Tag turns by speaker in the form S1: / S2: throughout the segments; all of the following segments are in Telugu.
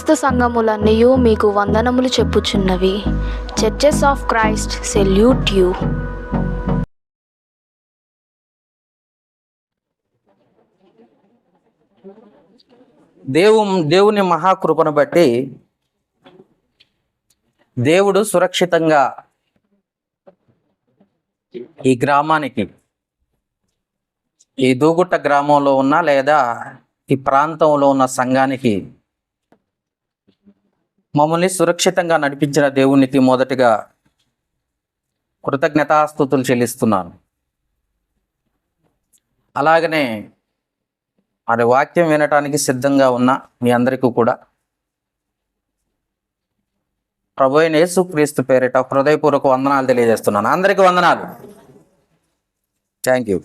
S1: క్రీస్తు సంఘములన్నయు మీకు వందనములు చెప్పుచున్నవి. Churches of Christ salute you.
S2: దేవుని మహాకృపను బట్టి దేవుడు సురక్షితంగా ఈ గ్రామానికి, ఈ దూగుట్ట గ్రామంలో ఉన్న లేదా ఈ ప్రాంతంలో ఉన్న సంఘానికి మమ్మల్ని సురక్షితంగా నడిపించిన దేవునికి మొదటిగా కృతజ్ఞతాస్తుతులు చెల్లిస్తున్నాను. అలాగనే అది వాక్యం వినటానికి సిద్ధంగా ఉన్న మీ అందరికీ కూడా ప్రభు అయిన యేసుక్రీస్తు పేరిట హృదయపూర్వక వందనాలు తెలియజేస్తున్నాను. అందరికీ వందనాలు. Thank you.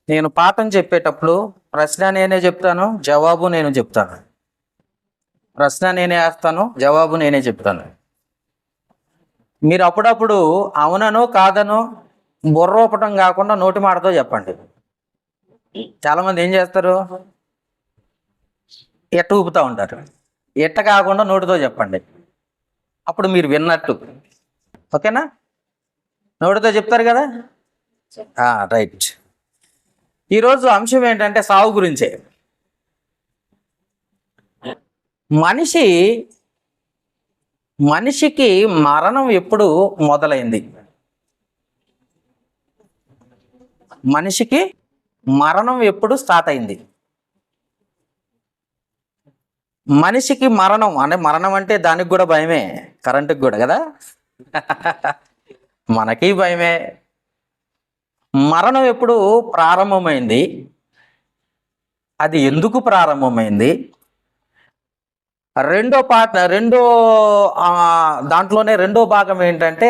S2: నేను పాఠం చెప్పేటప్పుడు ప్రశ్న నేనే చెప్తాను, జవాబు నేను చెప్తాను. ప్రశ్న నేనే వేస్తాను, జవాబు నేనే చెప్తాను. మీరు అప్పుడప్పుడు అవుననో కాదనో బుర్రోపటం కాకుండా నోటి మాటతో చెప్పండి. చాలామంది ఏం చేస్తారు, ఎట్ట ఊపుతూ ఉంటారు. ఎట్ట కాకుండా నోటితో చెప్పండి, అప్పుడు మీరు విన్నట్టు. ఓకేనా? నోటితో చెప్తారు కదా, రైట్. ఈరోజు అంశం ఏంటంటే సావు గురించే. మనిషికి మరణం ఎప్పుడు మొదలైంది? మనిషికి మరణం ఎప్పుడు స్టార్ట్ అయింది? మనిషికి మరణం అంటే దానికి కూడా భయమే, కరెంటుకి కూడా కదా. మనకి భయమే. మరణం ఎప్పుడు ప్రారంభమైంది? అది ఎందుకు ప్రారంభమైంది? దాంట్లోనే రెండో భాగం ఏంటంటే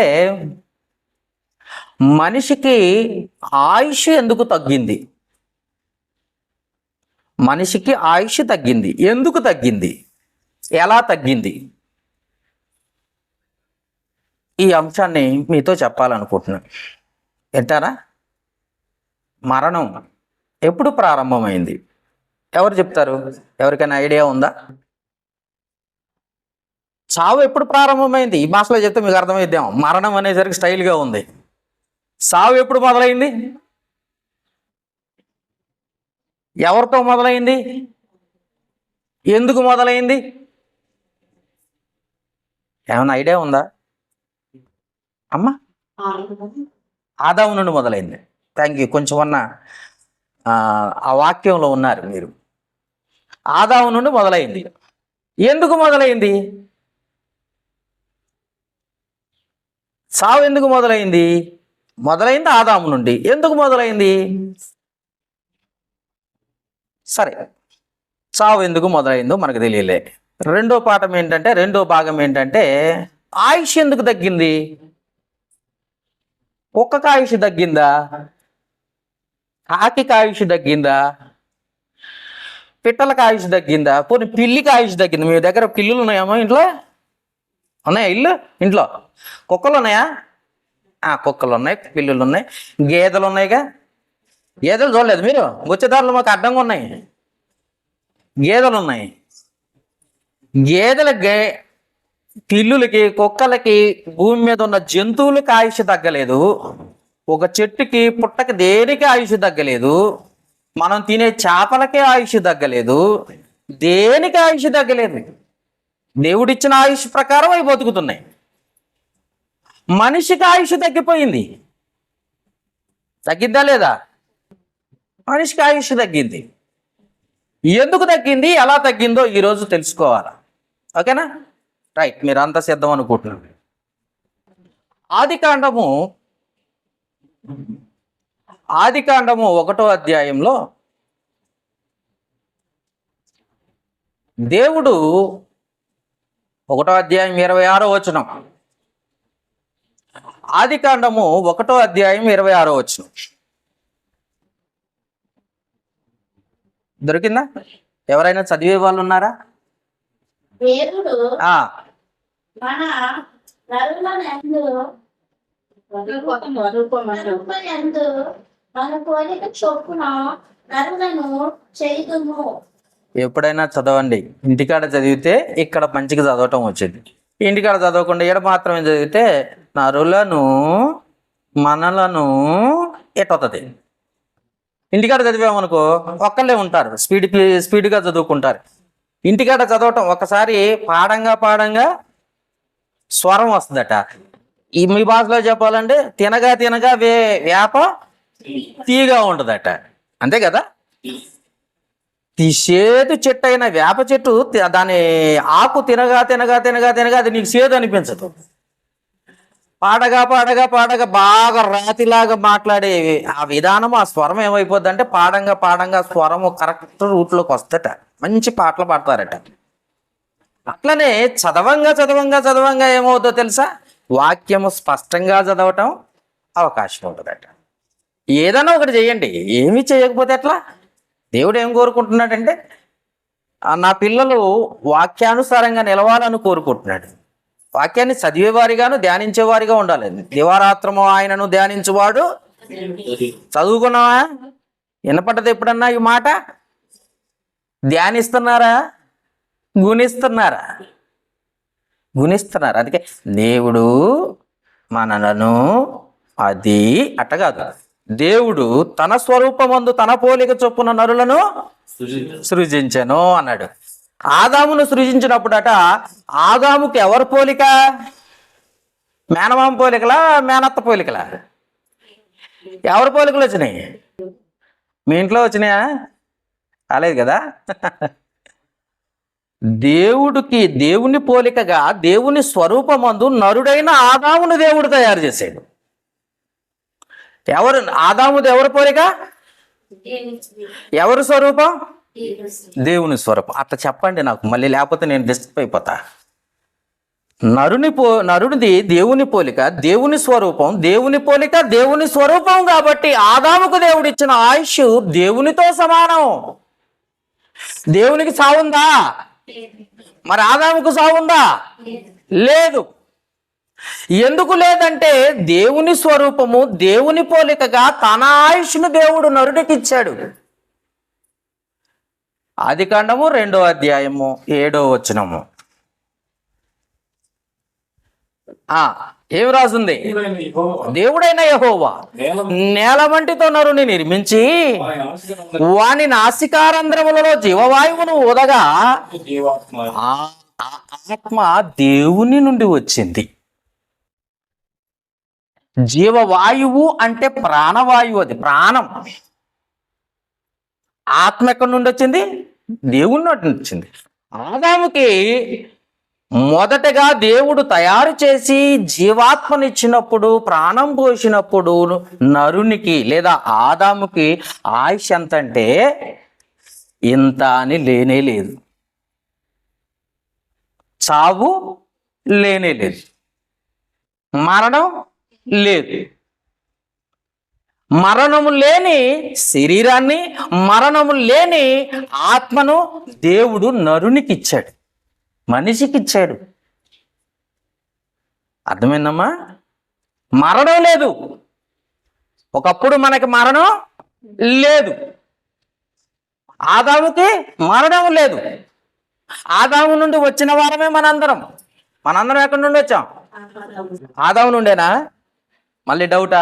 S2: మనిషికి ఆయుష్ ఎందుకు తగ్గింది? మనిషికి ఆయుష్ తగ్గింది, ఎందుకు తగ్గింది, ఎలా తగ్గింది? ఈ అంశాన్ని మీతో చెప్పాలనుకుంటున్నాను. వింటారా? మరణం ఎప్పుడు ప్రారంభమైంది? ఎవరు చెప్తారు? ఎవరికైనా ఐడియా ఉందా? చావు ఎప్పుడు ప్రారంభమైంది? ఈ భాషలో చెప్తే మీకు అర్థమైద్దాం. మరణం అనేసరికి స్టైల్గా ఉంది. సావు ఎప్పుడు మొదలైంది? ఎవరితో మొదలైంది? ఎందుకు మొదలైంది? ఏమైనా ఐడియా ఉందా అమ్మా? ఆదాము నుండి మొదలైంది. Thank you. కొంచెం ఆ వాక్యంలో ఉన్నారు మీరు. ఆదాము నుండి మొదలైంది. ఎందుకు మొదలైంది? సావు ఎందుకు మొదలైంది? మొదలైంది ఆదాము నుండి. ఎందుకు మొదలైంది? సరే, సావు ఎందుకు మొదలైందో మనకు తెలియలే. రెండో భాగం ఏంటంటే ఆయుష్ ఎందుకు తగ్గింది? కుక్కకి ఆయుష్ తగ్గిందా? కాకికి ఆయుష్ తగ్గిందా? పిట్టలకు ఆయుష్ తగ్గిందా? పోనీ పిల్లికి ఆయుష్ తగ్గింది. మీ దగ్గర పిల్లులు ఉన్నాయేమో ఇంట్లో? ఉన్నాయా ఇంట్లో? కుక్కలు ఉన్నాయా? కుక్కలు ఉన్నాయి, పిల్లులు ఉన్నాయి, గేదెలు ఉన్నాయిగా. గేదెలు చూడలేదు మీరు? వచ్చేదారులు మాకు అడ్డంగా ఉన్నాయి. గేదెలు ఉన్నాయి. పిల్లులకి, కుక్కలకి, భూమి మీద ఉన్న జంతువులకి ఆయుష్ తగ్గలేదు. ఒక చెట్టుకి, పుట్టకి, దేనికి ఆయుష్ తగ్గలేదు. మనం తినే చేపలకే ఆయుష్ తగ్గలేదు. దేనికి ఆయుష్ తగ్గలేదు. దేవుడిచ్చిన ఆయుష్ ప్రకారం అవి బతుకుతున్నాయి. మనిషికి ఆయుష్ తగ్గిపోయింది. తగ్గిద్దా లేదా? మనిషికి ఆయుష్ తగ్గింది. ఎందుకు తగ్గింది, ఎలా తగ్గిందో ఈరోజు తెలుసుకోవాలా. ఓకేనా? రైట్. మీరు అంతా సిద్ధం అనుకుంటున్నారు. ఆదికాండము 1వ అధ్యాయంలో దేవుడు 1వ అధ్యాయం 26వ వచనం. ఆదికాండము 1వ అధ్యాయం 26వ వచనం దొరికిందా? ఎవరైనా చదివే వాళ్ళు ఉన్నారా?
S3: దేవుడు మన పోలిక చొప్పున నరులను చేయుదుము.
S2: ఎప్పుడైనా చదవండి. ఇంటికాడ చదివితే ఇక్కడ మంచిగా చదవటం వచ్చింది. ఇంటికాడ చదవకుండా ఇక్కడ మాత్రమే చదివితే నరులను మనలను ఎట్టవుతుంది. ఇంటికాడ చదివామనుకో ఒక్కళ్ళే ఉంటారు, స్పీడ్గా చదువుకుంటారు. ఇంటికాడ చదవటం ఒకసారి పాడంగా స్వరం వస్తుందట. ఈ మీ భాషలో చెప్పాలంటే తినగా వేప తీగా ఉంటుందట. అంతే కదా. సేదు చెట్టు అయిన వేప చెట్టు దాని ఆకు తినగా అది నీకు సేదు అనిపించదు. పాడగా బాగా రాతిలాగా మాట్లాడే ఆ విధానం, ఆ స్వరం ఏమైపోద్ది అంటే పాడంగా స్వరము కరెక్ట్ రూట్లోకి వస్తట. మంచి పాటలు పాడతారట. అట్లనే చదవంగా ఏమవుతుందో తెలుసా, వాక్యము స్పష్టంగా చదవటం అవకాశం ఉంటుందట. ఏదైనా ఒకటి చేయండి, ఏమీ చేయకపోతే ఎట్లా? దేవుడు ఏం కోరుకుంటున్నాడంటే నా పిల్లలు వాక్యానుసారంగా నిలవాలని కోరుకుంటున్నాడు. వాక్యాన్ని చదివేవారిగాను ధ్యానించేవారిగా ఉండాలి. దివారాత్రము ఆయనను ధ్యానించువాడు. చదువుకున్నావా? వినపడ్డది ఎప్పుడన్నా ఈ మాట? ధ్యానిస్తున్నారా? గుణిస్తున్నారా? అందుకే దేవుడు మనలను అది అట్ట కాదు, దేవుడు తన స్వరూపమందు తన పోలిక చొప్పున నరులను సృజించెను అన్నాడు. ఆదామును సృజించినప్పుడట ఆదాముకి ఎవరి పోలిక? మేనమామ పోలికలా, మేనత్త పోలికలా? ఎవరి పోలికలు వచ్చినాయి? మీ ఇంట్లో వచ్చినాయా? కాలేదు కదా. దేవుని పోలికగా దేవుని స్వరూపమందు నరుడైన ఆదామును దేవుడు తయారు చేశాడు. ఆదాముది ఎవరి పోలిక? ఎవరి స్వరూపం? దేవుని స్వరూపం. అట్లా చెప్పండి నాకు మళ్ళీ, లేకపోతే నేను డిస్టర్బ్ అయిపోతా. నరుడిది దేవుని పోలిక, దేవుని స్వరూపం, దేవుని పోలిక, దేవుని స్వరూపం. కాబట్టి ఆదాముకు దేవుడిచ్చిన ఆయుష్ దేవునితో సమానం. దేవునికి సావుందా? మరి ఆదాముకు సావుందా? లేదు. ఎందుకు లేదంటే దేవుని స్వరూపము దేవుని పోలికగా తన ఆయుష్ను దేవుడు నరుడికి ఇచ్చాడు. ఆదికాండము 2వ అధ్యాయము 7వ వచనము ఏమి రాసింది? దేవుడైన యెహోవా నేల వంటితో నరుని నిర్మించి వాని నాసికారంధ్రములలో జీవవాయువును ఊదగా ఆత్మ దేవుని నుండి వచ్చింది. జీవవాయువు అంటే ప్రాణవాయువు, అది ప్రాణం. ఆత్మ ఎక్కడి నుండి వచ్చింది? దేవుని నుండి వచ్చింది. ఆదాముకి మొదటగా దేవుడు తయారు చేసి జీవాత్మనిచ్చినప్పుడు, ప్రాణం పోసినప్పుడు నరునికి లేదా ఆదాముకి ఆయుష్ ఎంత అంటే ఇంత అని లేనే లేదు. చావు లేనే లేదు, మరణం లేదు. మరణము లేని శరీరాన్ని, మరణము లేని ఆత్మను దేవుడు నరునికి ఇచ్చాడు, మనిషికి ఇచ్చాడు. అర్థమైందమ్మా? మరణం లేదు. ఒకప్పుడు మనకి మరణం లేదు, ఆదాముకి మరణం లేదు. ఆదాము నుండి వచ్చిన వారమే మనందరం ఎక్కడి నుండి వచ్చాం? ఆదాము నుండేనా? మళ్ళీ డౌటా?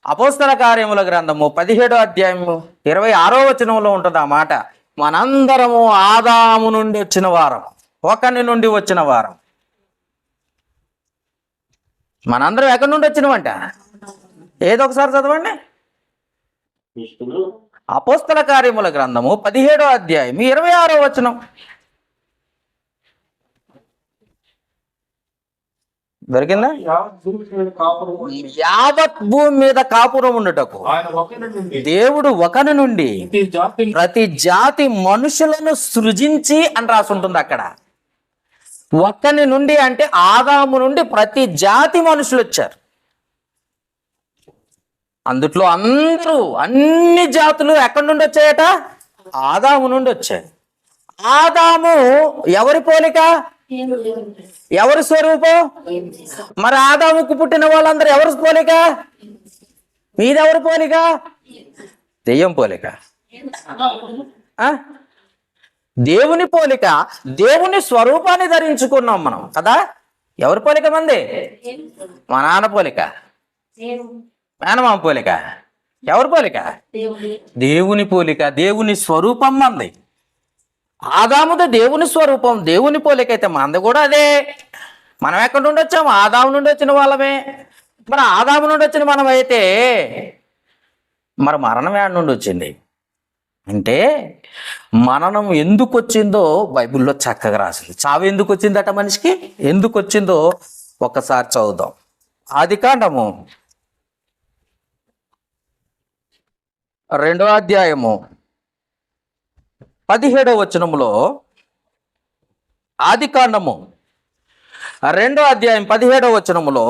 S2: అపోస్తల కార్యముల గ్రంథము 17వ అధ్యాయము 26వ వచనంలో ఉంటుంది ఆ మాట. మనందరము ఆదాము నుండి వచ్చిన వారం, ఒకని నుండి వచ్చిన వారం. మనందరం ఎక్కడి నుండి వచ్చినవంట? ఏదో ఒకసారి చదవండి. అపోస్తల కార్యముల గ్రంథము 17వ అధ్యాయం 26వ వచనం. దొరికిందా? యావత్ భూమి మీద కాపురం ఉండటకు దేవుడు ఒకని నుండి ప్రతి జాతి మనుషులను సృజించి అని రాసుంటుంది అక్కడ. ఒకని నుండి అంటే ఆదాము నుండి ప్రతి జాతి మనుషులు వచ్చారు. అందుట్లో అందరూ, అన్ని జాతులు ఎక్కడి నుండి వచ్చాయట? ఆదాము నుండి వచ్చాయి. ఆదాము ఎవరి పోలిక? ఎవరి స్వరూపం? మరి ఆదాముకు పుట్టిన వాళ్ళందరూ ఎవరి పోలిక? మీదెవరి పోలిక? దెయ్యం పోలిక. దేవుని పోలిక, దేవుని స్వరూపాన్ని ధరించుకున్నాం మనం కదా. ఎవరి పోలిక మంది? మా నాన్న పోలిక, మేనమామ పోలిక. ఎవరి పోలిక? దేవుని పోలిక, దేవుని స్వరూపం మంది. ఆదాముది దేవుని స్వరూపం, దేవుని పోలిక అయితే మంది కూడా అదే. మనం ఎక్కడి నుండి వచ్చాము? ఆదాము నుండి వచ్చిన వాళ్ళమే. మరి ఆదాము నుండి వచ్చిన మనం అయితే మరి మరణం ఏడ నుండి వచ్చింది అంటే, మరణం ఎందుకు వచ్చిందో బైబిల్లో చక్కగా రాసింది. చావు ఎందుకు వచ్చిందట మనిషికి? ఎందుకు వచ్చిందో ఒక్కసారి చదువుదాం. ఆదికాండము 2వ అధ్యాయము 17వ వచనములో, ఆదికాండము 2వ అధ్యాయం 17వ వచనములో,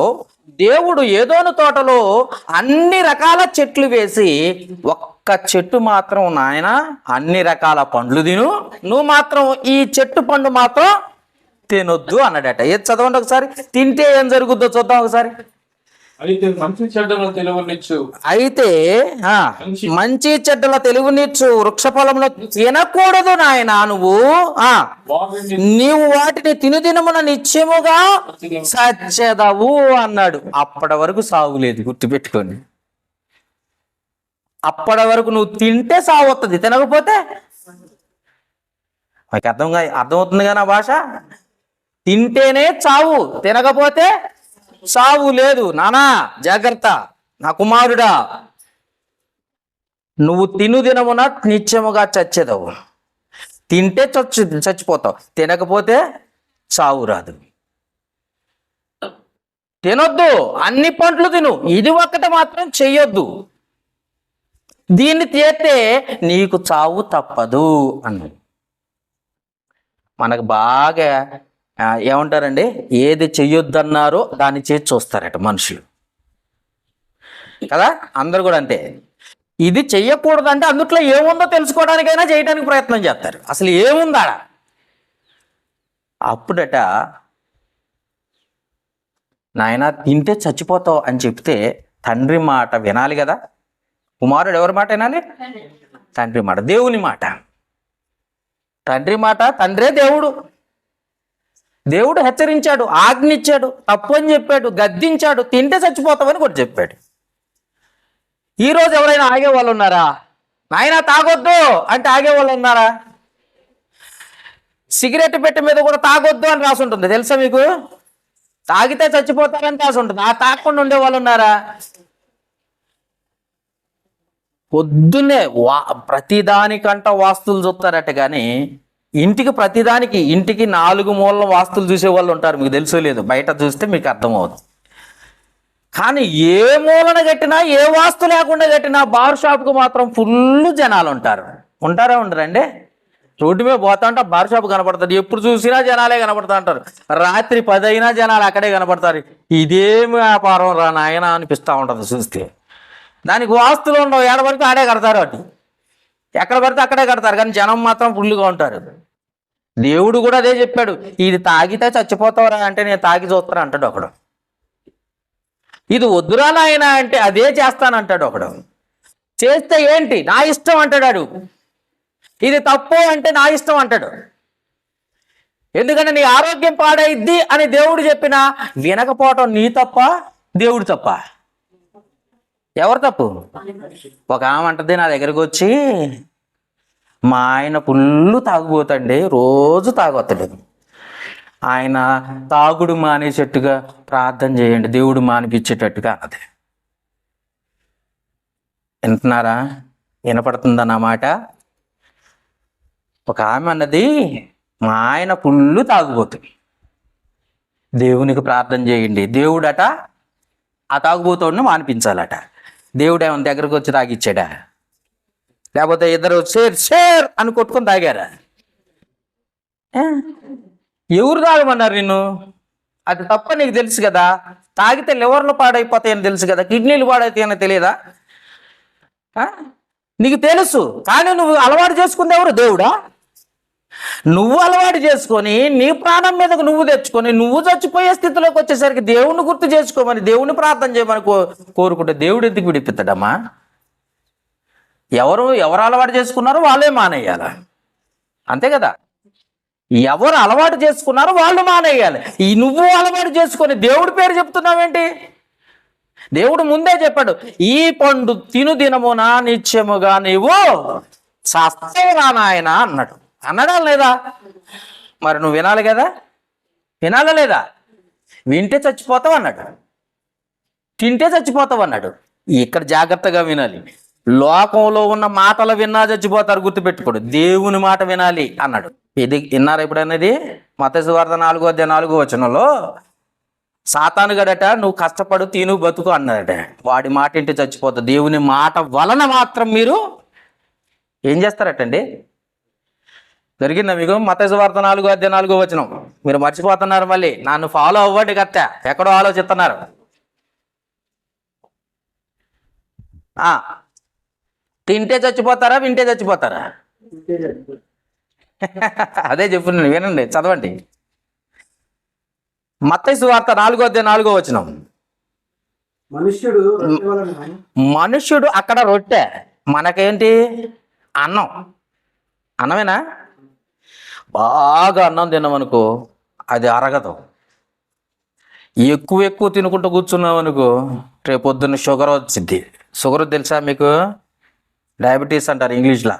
S2: దేవుడు ఏదోను తోటలో అన్ని రకాల చెట్లు వేసి ఒక్క చెట్టు మాత్రం, నాయన అన్ని రకాల పండ్లు తిను, నువ్వు మాత్రం ఈ చెట్టు పండు మాత్రం తినొద్దు అన్నాడట. ఏది చదవండి ఒకసారి. తింటే ఏం జరుగుద్దో చూద్దాం ఒకసారి.
S4: అయితే మంచి చెడ్డల తెలివనిచ్చు,
S2: అయితే మంచి చెడ్డల తెలివినిచ్చు వృక్ష ఫలమును తినకూడదు నాయన, నీవు వాటిని తినుదినమున నిత్యముగా సచ్చెదవు అన్నాడు. అప్పటి వరకు సాగులేదు, గుర్తుపెట్టుకోండి. అప్పటి వరకు నువ్వు తింటే సాగు వస్తుంది, తినకపోతే మీకు అర్థమవుతుంది కదా భాష. తింటేనే చావు, తినకపోతే సావు లేదు. నానా జాగ్రత్త, నా కుమారుడా, నువ్వు తిను దినమున నిత్యముగా చచ్చేదవు. తింటే చచ్చిపోతావు, తినకపోతే చావు రాదు. తినొద్దు, అన్ని పండ్లు తిను, ఇది ఒక్కటి మాత్రం చెయ్యొద్దు. దీన్ని చేస్తే నీకు చావు తప్పదు అన్నాడు. మనకు బాగా ఏమంటారండి, ఏది చెయ్యొద్దన్నారో దాన్ని చేసి చూస్తారట మనుషులు కదా. అందరు కూడా అంతే. ఇది చెయ్యకూడదంటే అందుట్లో ఏముందో తెలుసుకోవడానికైనా చేయడానికి ప్రయత్నం చేస్తారు. అసలు ఏముందా? అప్పుడట నాయన తింటే చచ్చిపోతావు అని చెప్తే తండ్రి మాట వినాలి కదా. కుమారుడు ఎవరి మాట వినాలి? తండ్రి మాట, దేవుని మాట. తండ్రి మాట, తండ్రే దేవుడు. దేవుడు హెచ్చరించాడు, ఆజ్ఞించాడు, తప్పు అని చెప్పాడు, గద్దించాడు, తింటే చచ్చిపోతామని కూడా చెప్పాడు. ఈరోజు ఎవరైనా ఆగేవాళ్ళు ఉన్నారా? నాయన తాగొద్దు అంటే ఆగేవాళ్ళు ఉన్నారా? సిగరెట్ పెట్టె మీద కూడా తాగొద్దు అని రాసి ఉంటుంది, తెలుసా మీకు? తాగితే చచ్చిపోతారని రాసి ఉంటుంది. ఆ తాగకుండా ఉండేవాళ్ళు ఉన్నారా? పొద్దున్నే ప్రతిదానికంట వాస్తులు చూస్తారట, కానీ ఇంటికి 4 మూలల వాస్తులు చూసే వాళ్ళు ఉంటారు. మీకు తెలుసో లేదు, బయట చూస్తే మీకు అర్థమవుతుంది. కానీ ఏ మూలన కట్టినా, ఏ వాస్తు లేకుండా కట్టినా బార్ షాప్కు మాత్రం ఫుల్ జనాలు ఉంటారు. ఉంటారా ఉండరండి? రోడ్డు మీద పోతా ఉంటా బార్ షాప్ కనపడుతుంది, ఎప్పుడు చూసినా జనాలే కనపడతా ఉంటారు. రాత్రి 10 అయినా జనాలు అక్కడే కనపడతారు. ఇదేమి వ్యాపారం రా నాయన అనిపిస్తూ ఉంటుంది చూస్తే. దానికి వాస్తులు ఉండవు, ఏడ వరకు ఆడే కడతారు. అటు ఎక్కడ పడితే అక్కడే కడతారు, కానీ జనం మాత్రం ఫుల్గా ఉంటారు. దేవుడు కూడా అదే చెప్పాడు, ఇది తాగితే చచ్చిపోతావురా అంటే నేను తాగి చూస్తాను అంటాడు ఒకడు. ఇది వద్దురా నాయన అంటే అదే చేస్తానంటాడు ఒకడు. చేస్తే ఏంటి, నా ఇష్టం అంటాడు. ఇది తప్పు అంటే నా ఇష్టం అంటాడు. ఎందుకంటే నీ ఆరోగ్యం పాడైద్ది అని దేవుడు చెప్పినా వినకపోవటం నీ తప్ప, దేవుడు తప్ప? ఎవరు తప్పు? ఒక ఆమె అంటది నా దగ్గరకు వచ్చి, మా ఆయన ఫుల్లు తాగుపోతండి, రోజు తాగొస్తాడు. ఆయన తాగుడు మానేసేట్టుగా ప్రార్థన చేయండి, దేవుడు మానిపించేటట్టుగా అన్నది. వింటున్నారా? వినపడుతుందన్నమాట. ఒక ఆమె అన్నది, మా ఆయన ఫుల్లు తాగుబోతుంది, దేవునికి ప్రార్థన చేయండి, దేవుడట ఆ తాగుబోతుడిని మానిపించాలట. దేవుడు ఏమైనా దగ్గరకు వచ్చి తాగిచ్చాడా? లేకపోతే ఇద్దరు షేర్ అని కొట్టుకొని తాగారా? ఎవరు తాగమన్నారు నిన్ను? అది తప్ప నీకు తెలుసు కదా. తాగితే లివర్లు పాడైపోతాయని తెలుసు కదా, కిడ్నీలు పాడైతాయని తెలియదా? నీకు తెలుసు, కానీ నువ్వు అలవాటు చేసుకుంది ఎవరు? దేవుడా? నువ్వు అలవాటు చేసుకొని నీ ప్రాణం మీదకు నువ్వు తెచ్చుకొని నువ్వు చచ్చిపోయే స్థితిలోకి వచ్చేసరికి దేవుని గుర్తు చేసుకోమని, దేవుని ప్రార్థన చేయమని కోరుకుంటే దేవుడు ఎందుకు విడిపిస్తాడమ్మా? ఎవరు అలవాటు చేసుకున్నారో వాళ్ళే మానేయాల. అంతే కదా. ఎవరు అలవాటు చేసుకున్నారో వాళ్ళు మానేయాలి. ఈ నువ్వు అలవాటు చేసుకొని దేవుడి పేరు చెప్తున్నావేంటి? దేవుడు ముందే చెప్పాడు, ఈ పండు తిను దినమున నిత్యముగా నీవు చస్తావురా నాయన అన్నాడు. అన్నాడా లేదా? మరి నువ్వు వినాలి కదా, వినాలా లేదా? వింటే చచ్చిపోతావు అన్నాడు, తింటే చచ్చిపోతావు అన్నాడు. ఇక్కడ జాగ్రత్తగా వినాలి. లోకంలో ఉన్న మాటలు విన్నా చచ్చిపోతారు, గుర్తుపెట్టుకోడు. దేవుని మాట వినాలి అన్నాడు. ఇది విన్నారా ఎప్పుడన్నది? మత్తయి సువార్త 4:4 సాతాను గడట నువ్వు కష్టపడు తిను బతుకు అన్నాడట. వాడి మాట ఇంటి చచ్చిపోతావు. దేవుని మాట వలన మాత్రం మీరు ఏం చేస్తారటండి? దొరికిందా మీకు? మత్తయి సువార్త 4:4 మీరు మర్చిపోతున్నారు. మళ్ళీ నన్ను ఫాలో అవ్వండి కత్త, ఎక్కడో ఆలోచిస్తున్నారు. తింటే చచ్చిపోతారా, వింటే చచ్చిపోతారా? అదే చెప్తున్నాను, వినండి, చదవండి. మత్తయి సువార్త 4:4 మనుష్యుడు అక్కడ రొట్టె, మనకేంటి? అన్నం. అన్నమేనా? బాగా అన్నం తిన్నామనుకో అది అరగదు. ఎక్కువ తినుకుంటూ కూర్చున్నాం అనుకో రేపు పొద్దున్న షుగర్ వచ్చింది. షుగర్ తెలుసా మీకు? డయాబెటీస్ అంటారు ఇంగ్లీష్లో.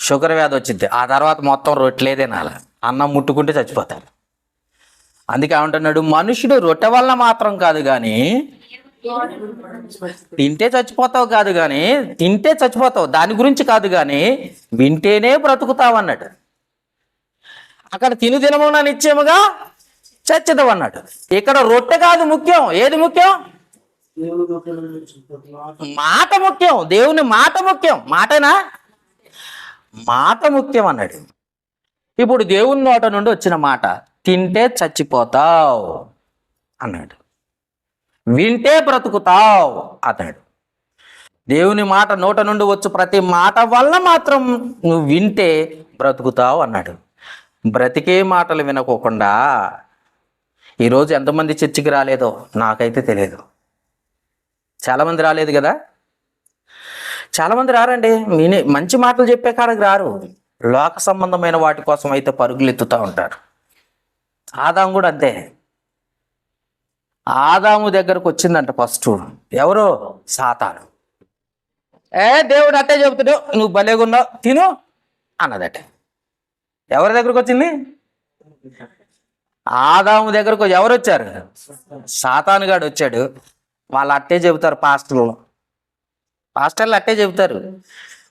S2: షుగర్ వ్యాధి వచ్చింది. ఆ తర్వాత మొత్తం రొట్టెలే తినాలి, అన్నం ముట్టుకుంటే చచ్చిపోతారు. అందుకే ఏమంటున్నాడు, మనుషుడు రొట్టె వల్ల మాత్రం కాదు కానీ తింటే చచ్చిపోతావు కాదు కానీ, తింటే చచ్చిపోతావు దాని గురించి కాదు కానీ వింటేనే బ్రతుకుతావు అన్నాడు. అక్కడ తిను దినమున నిత్యముగా చచ్చిదావు అన్నాడు. ఇక్కడ రొట్టె కాదు ముఖ్యం. ఏది ముఖ్యం? మాట ముఖ్యం. దేవుని మాట ముఖ్యం. మాటనా? మాట ముఖ్యం అన్నాడు. ఇప్పుడు దేవుని నోట నుండి వచ్చిన మాట తింటే చచ్చిపోతావు అన్నాడు, వింటే బ్రతుకుతావు అన్నాడు. దేవుని మాట నోట నుండి వచ్చు ప్రతి మాట వల్ల మాత్రం నువ్వు వింటే బ్రతుకుతావు అన్నాడు. బ్రతికే మాటలు వినకోకుండా ఈరోజు ఎంతమంది చర్చికి రాలేదో నాకైతే తెలియదు. చాలామంది రాలేదు కదా. చాలామంది రారండి. మంచి మాటలు చెప్పే కాడకి రారు. లోక సంబంధమైన వాటి కోసం అయితే పరుగులు ఎత్తుతూ ఉంటారు. ఆదాము కూడా అంతే. ఆదాము దగ్గరకు వచ్చిందంట ఫస్ట్ ఎవరు? సాతాను. దేవుడు అట్టే చెబుతాడు, నువ్వు భలేగున్నావు తిను అన్నదట. ఎవరి దగ్గరకు వచ్చింది? ఆదాము దగ్గరకు ఎవరు వచ్చారు? సాతాను గాడు వచ్చాడు. వాళ్ళు అట్టే చెబుతారు. పాస్టర్లు అట్టే చెబుతారు.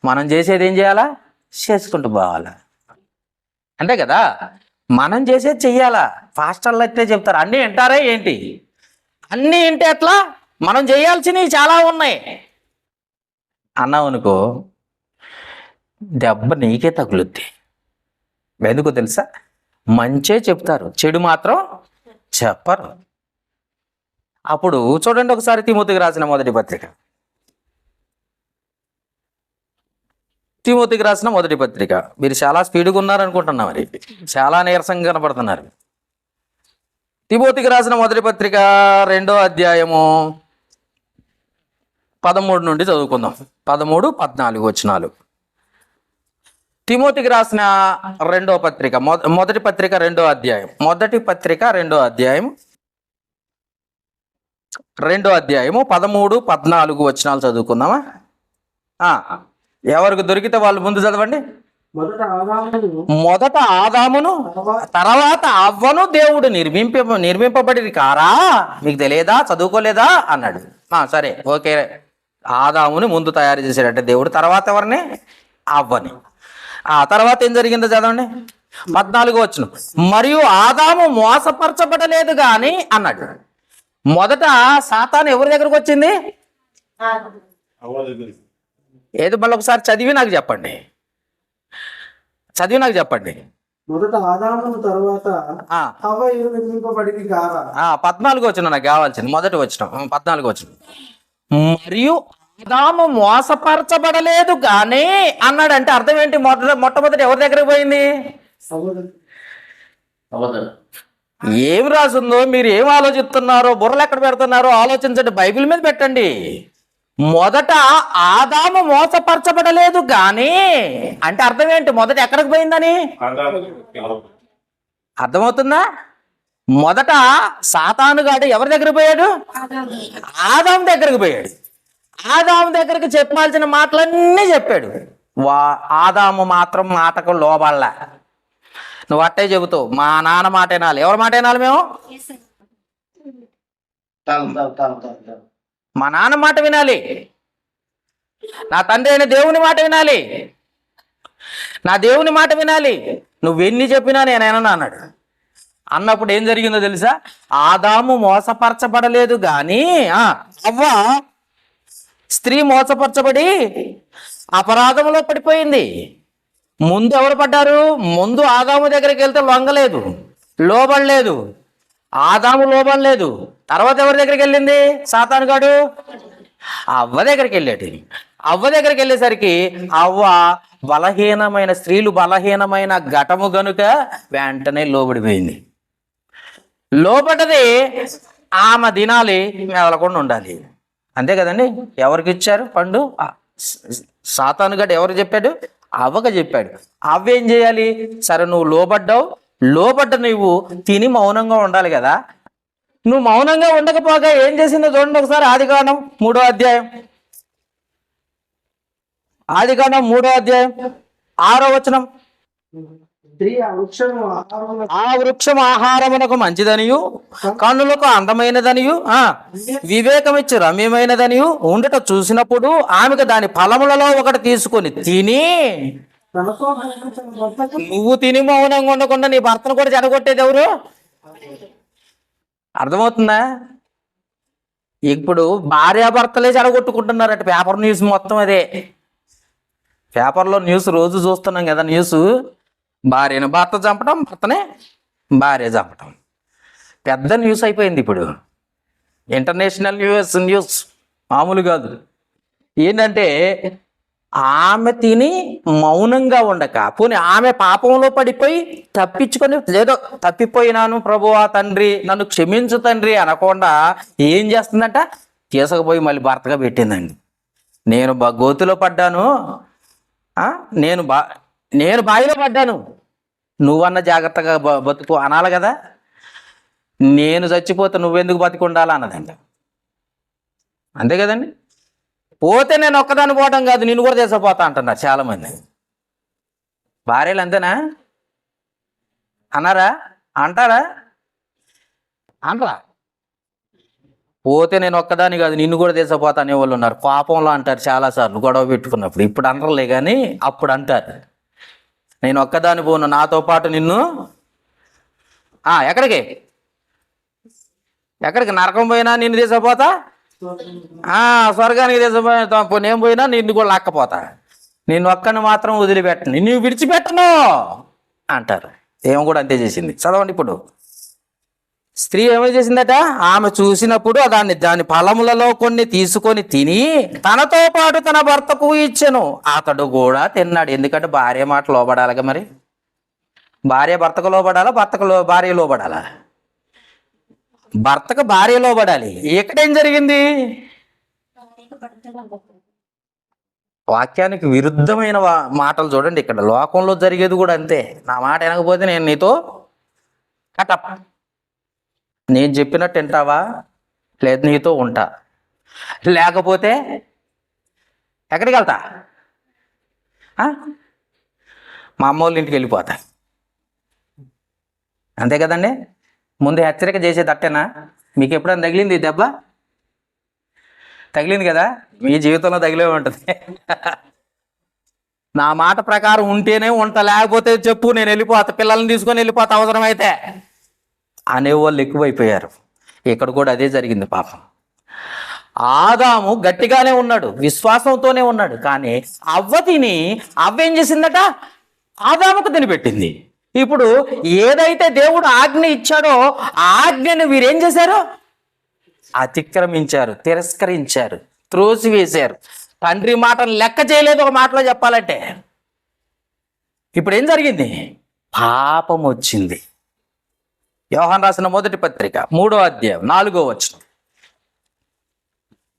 S2: మనం చేసేది ఏం చేయాలా? చేసుకుంటూ పోవాలా, అంతే కదా. మనం చేసేది చెయ్యాలా. పాస్టర్లు అట్టే చెప్తారు. అన్నీ వింటారా ఏంటి? అన్నీ వింటే ఎట్లా? మనం చేయాల్సినవి చాలా ఉన్నాయి అన్నావు అనుకో దెబ్బ నీకే తగులుద్ది. ఎందుకో తెలుసా? మంచే చెప్తారు, చెడు మాత్రం చెప్పరు. అప్పుడు చూడండి ఒకసారి తిమోతికి రాసిన మొదటి పత్రిక. తిమోతికి రాసిన మొదటి పత్రిక. మీరు చాలా స్పీడ్గా ఉన్నారనుకుంటున్నా, మరి చాలా నీరసంగా కనపడుతున్నారు. తిమోతికి రాసిన మొదటి పత్రిక 2వ అధ్యాయము 13 నుండి చదువుకుందాం. 13, 14 తిమోతికి రాసిన 2వ పత్రిక, మొదటి పత్రిక 2వ అధ్యాయం. మొదటి పత్రిక 2వ అధ్యాయం 13, 14 చదువుకుందామా? ఎవరికి దొరికితే వాళ్ళు ముందు చదవండి. మొదట ఆదామును తర్వాత అవ్వను దేవుడు నిర్మింపబడి కారా? మీకు తెలియదా? చదువుకోలేదా అన్నాడు. సరే ఓకే, ఆదాముని ముందు తయారు చేశాడంటే దేవుడు, తర్వాత ఎవరిని? అవ్వని. ఆ తర్వాత ఏం జరిగిందో చదవండి. 14 మరియు ఆదాము మోసపరచబడలేదు గాని అన్నాడు. మొదట సాతాను ఎవరి దగ్గరకు వచ్చింది? ఏది? మళ్ళీ ఒకసారి చదివి నాకు చెప్పండి.
S5: మొదట ఆదాము తరువాత హవ్వ నిర్మింపబడింది కారా?
S2: 14 నాకు కావాల్సింది. మొదటి వచ్చిన 14 మరియు ఆదాము మోసపరచబడలేదు కానీ అన్నాడు. అంటే అర్థం ఏంటి? మొట్టమొదటి ఎవరి దగ్గరికి పోయింది? ఏం రాసిందో, మీరు ఏం ఆలోచిస్తున్నారో, బుర్రలు ఎక్కడ పెడుతున్నారో ఆలోచించండి. బైబిల్ మీద పెట్టండి. మొదట ఆదాము మోసపరచబడలేదు కానీ, అంటే అర్థం ఏంటి? మొదట ఎక్కడికి పోయిందని అర్థమవుతుందా? మొదట సాతానుగాడు ఎవరి దగ్గరికి పోయాడు? ఆదాము దగ్గరికి పోయాడు. ఆదాము దగ్గరికి చెప్పాల్సిన మాటలన్నీ చెప్పాడు. ఆదాము మాత్రం మాటకు లోబడలా. నువ్వు అట్టే చెబుతావు, మా నాన్న మాట వినాలి. ఎవరి మాట వినాలి మేము? మా నాన్న మాట వినాలి, నా తండ్రి అయిన దేవుని మాట వినాలి, నా దేవుని మాట వినాలి. నువ్వెన్ని చెప్పినా నేనైనా అన్నాడు. అన్నప్పుడు ఏం జరిగిందో తెలుసా? ఆదాము మోసపరచబడలేదు కానీ అవ్వ స్త్రీ మోసపరచబడి అపరాధంలో పడిపోయింది. ముందు ఎవరు పడ్డారు? ముందు ఆదాము దగ్గరికి వెళ్తే లొంగలేదు, లోబడలేదు. ఆదాము లోబడలేదు. తర్వాత ఎవరి దగ్గరికి వెళ్ళింది? సాతానుగాడు అవ్వ దగ్గరికి వెళ్ళాడు. అవ్వ దగ్గరికి వెళ్ళేసరికి అవ్వ బలహీనమైన, స్త్రీలు బలహీనమైన ఘటము గనుక వెంటనే లోబడిపోయింది. లోబడ్డది ఆమె దినాలి, మెదలకుండా ఉండాలి. అంతే కదండి. ఎవరికి ఇచ్చారు పండు? సాతానుగాడు ఎవరు చెప్పాడు? అవ్వగా చెప్పాడు. అవ్వ ఏం చేయాలి? సరే నువ్వు లోబడ్డావు, లోబడ్డ నువ్వు తిని మౌనంగా ఉండాలి కదా. నువ్వు మౌనంగా ఉండకపోగా ఏం చేసిందో చూడండి ఒకసారి. ఆదికాండం 3వ అధ్యాయం, ఆదికాండం 3వ అధ్యాయం 6వ వచనం. ఆ వృక్షం ఆహారమునకు మంచిదనియు, కన్నులకు అందమైనదనియు, వివేకమిచ్చి రమ్యమైనదనియు ఉండుట చూసినప్పుడు ఆమెకు దాని ఫలములలో ఒకటి తీసుకొని తిని, నువ్వు తిని మౌనంగా ఉండకుండా నీ భర్తను కూడా చెడగొట్టేది ఎవరు? అర్థమవుతుందా? ఇప్పుడు భార్యాభర్తలే చెడగొట్టుకుంటున్నారట. పేపర్ న్యూస్ మొత్తం అదే. పేపర్లో న్యూస్ రోజు చూస్తున్నాం కదా. న్యూస్ భార్యను భర్త చంపడం, భర్తనే భార్య చంపడం పెద్ద న్యూస్ అయిపోయింది ఇప్పుడు. ఇంటర్నేషనల్ న్యూస్ మామూలు కాదు. ఏంటంటే ఆమె తిని మౌనంగా ఉండక, పోనీ ఆమె పాపంలో పడిపోయి తప్పించుకొని, ఏదో తప్పిపోయినాను ప్రభువా తండ్రి నన్ను క్షమించు తండ్రి అనకుండా ఏం చేస్తుందంట? తీసుకుపోయి మళ్ళీ భర్తగా పెట్టిందండి. నేను గోతులో పడ్డాను, నేను బావిలో పడ్డాను, నువ్వన్న జాగ్రత్తగా బతుకు అనాలి కదా. నేను చచ్చిపోతే నువ్వెందుకు బతికుండాలా అన్నదంట. అంతే కదండి. పోతే నేను ఒక్కదాన్ని పోవటం కాదు, నిన్ను కూడా తీసుకుపోతా అంటున్నారు చాలామంది. భార్యలు అంతేనా? అన్నారా? అంటారా? అనరా? పోతే నేను ఒక్కదాన్ని కాదు, నిన్ను కూడా తీసుకుపోతా అనే వాళ్ళు ఉన్నారు. కోపంలో అంటారు చాలాసార్లు గొడవ పెట్టుకున్నప్పుడు. ఇప్పుడు అనరులే కానీ అప్పుడు అంటారు, నేను ఒక్కదాన్ని పోను, నాతో పాటు నిన్ను ఎక్కడికి నరకం పోయినా నిన్ను తీసుకుపోతా, స్వర్గానికి తీసుకుపోతా, నేను పోయినా నిన్ను కూడా లాక్కపోతా, నిన్ను ఒక్కని మాత్రం వదిలిపెట్టను, నిన్ను విడిచిపెట్టను అంటారు. ఏమో కూడా అంతే చేసింది. చదవండి ఇప్పుడు. స్త్రీ ఏమో చేసిందట? ఆమె చూసినప్పుడు దాని ఫలములలో కొన్ని తీసుకొని తిని తనతో పాటు తన భర్తకు ఇచ్చెను. అతడు కూడా తిన్నాడు. ఎందుకంటే భార్య మాట లోబడాలిగా. మరి భార్య భర్తకు లోబడాలా? భార్య లోబడాలా? భర్తకు భార్య లోబడాలి. ఇక్కడేం జరిగింది? వాక్యానికి విరుద్ధమైన మాటలు చూడండి. ఇక్కడ లోకంలో జరిగేది కూడా అంతే. నా మాట వినకపోతే నేను నీతో కటప్, నేను చెప్పినట్టు వింటావా? లేదు నీతో ఉంటా, లేకపోతే ఎక్కడికి వెళ్తా? మా అమ్మ వాళ్ళ ఇంటికి వెళ్ళిపోతా. అంతే కదండి. ముందు హెచ్చరిక చేసేది అట్టేనా? మీకు ఎప్పుడైనా తగిలింది దెబ్బ? తగిలింది కదా, మీ జీవితంలో తగిలే ఉంటుంది. నా మాట ప్రకారం ఉంటేనే ఉంటా, లేకపోతే చెప్పు నేను వెళ్ళిపోతా, పిల్లల్ని తీసుకొని వెళ్ళిపోతా అవసరమైతే అనేవాళ్ళు ఎక్కువైపోయారు. ఇక్కడ కూడా అదే జరిగింది పాపం. ఆదాము గట్టిగానే ఉన్నాడు, విశ్వాసంతోనే ఉన్నాడు. కానీ అవ్వ ఏం చేసిందట? ఆదాముకు తినిపెట్టింది. ఇప్పుడు ఏదైతే దేవుడు ఆజ్ఞ ఇచ్చాడో ఆ ఆజ్ఞను వీరేం చేశారు? అతిక్రమించారు, తిరస్కరించారు, త్రోసివేశారు. తండ్రి మాటను లెక్క చేయలేదు. ఒక మాటలో చెప్పాలంటే ఇప్పుడు ఏం జరిగింది? పాపం వచ్చింది. యోహాను రాసిన మొదటి పత్రిక 3వ అధ్యాయం 4వ వచనం.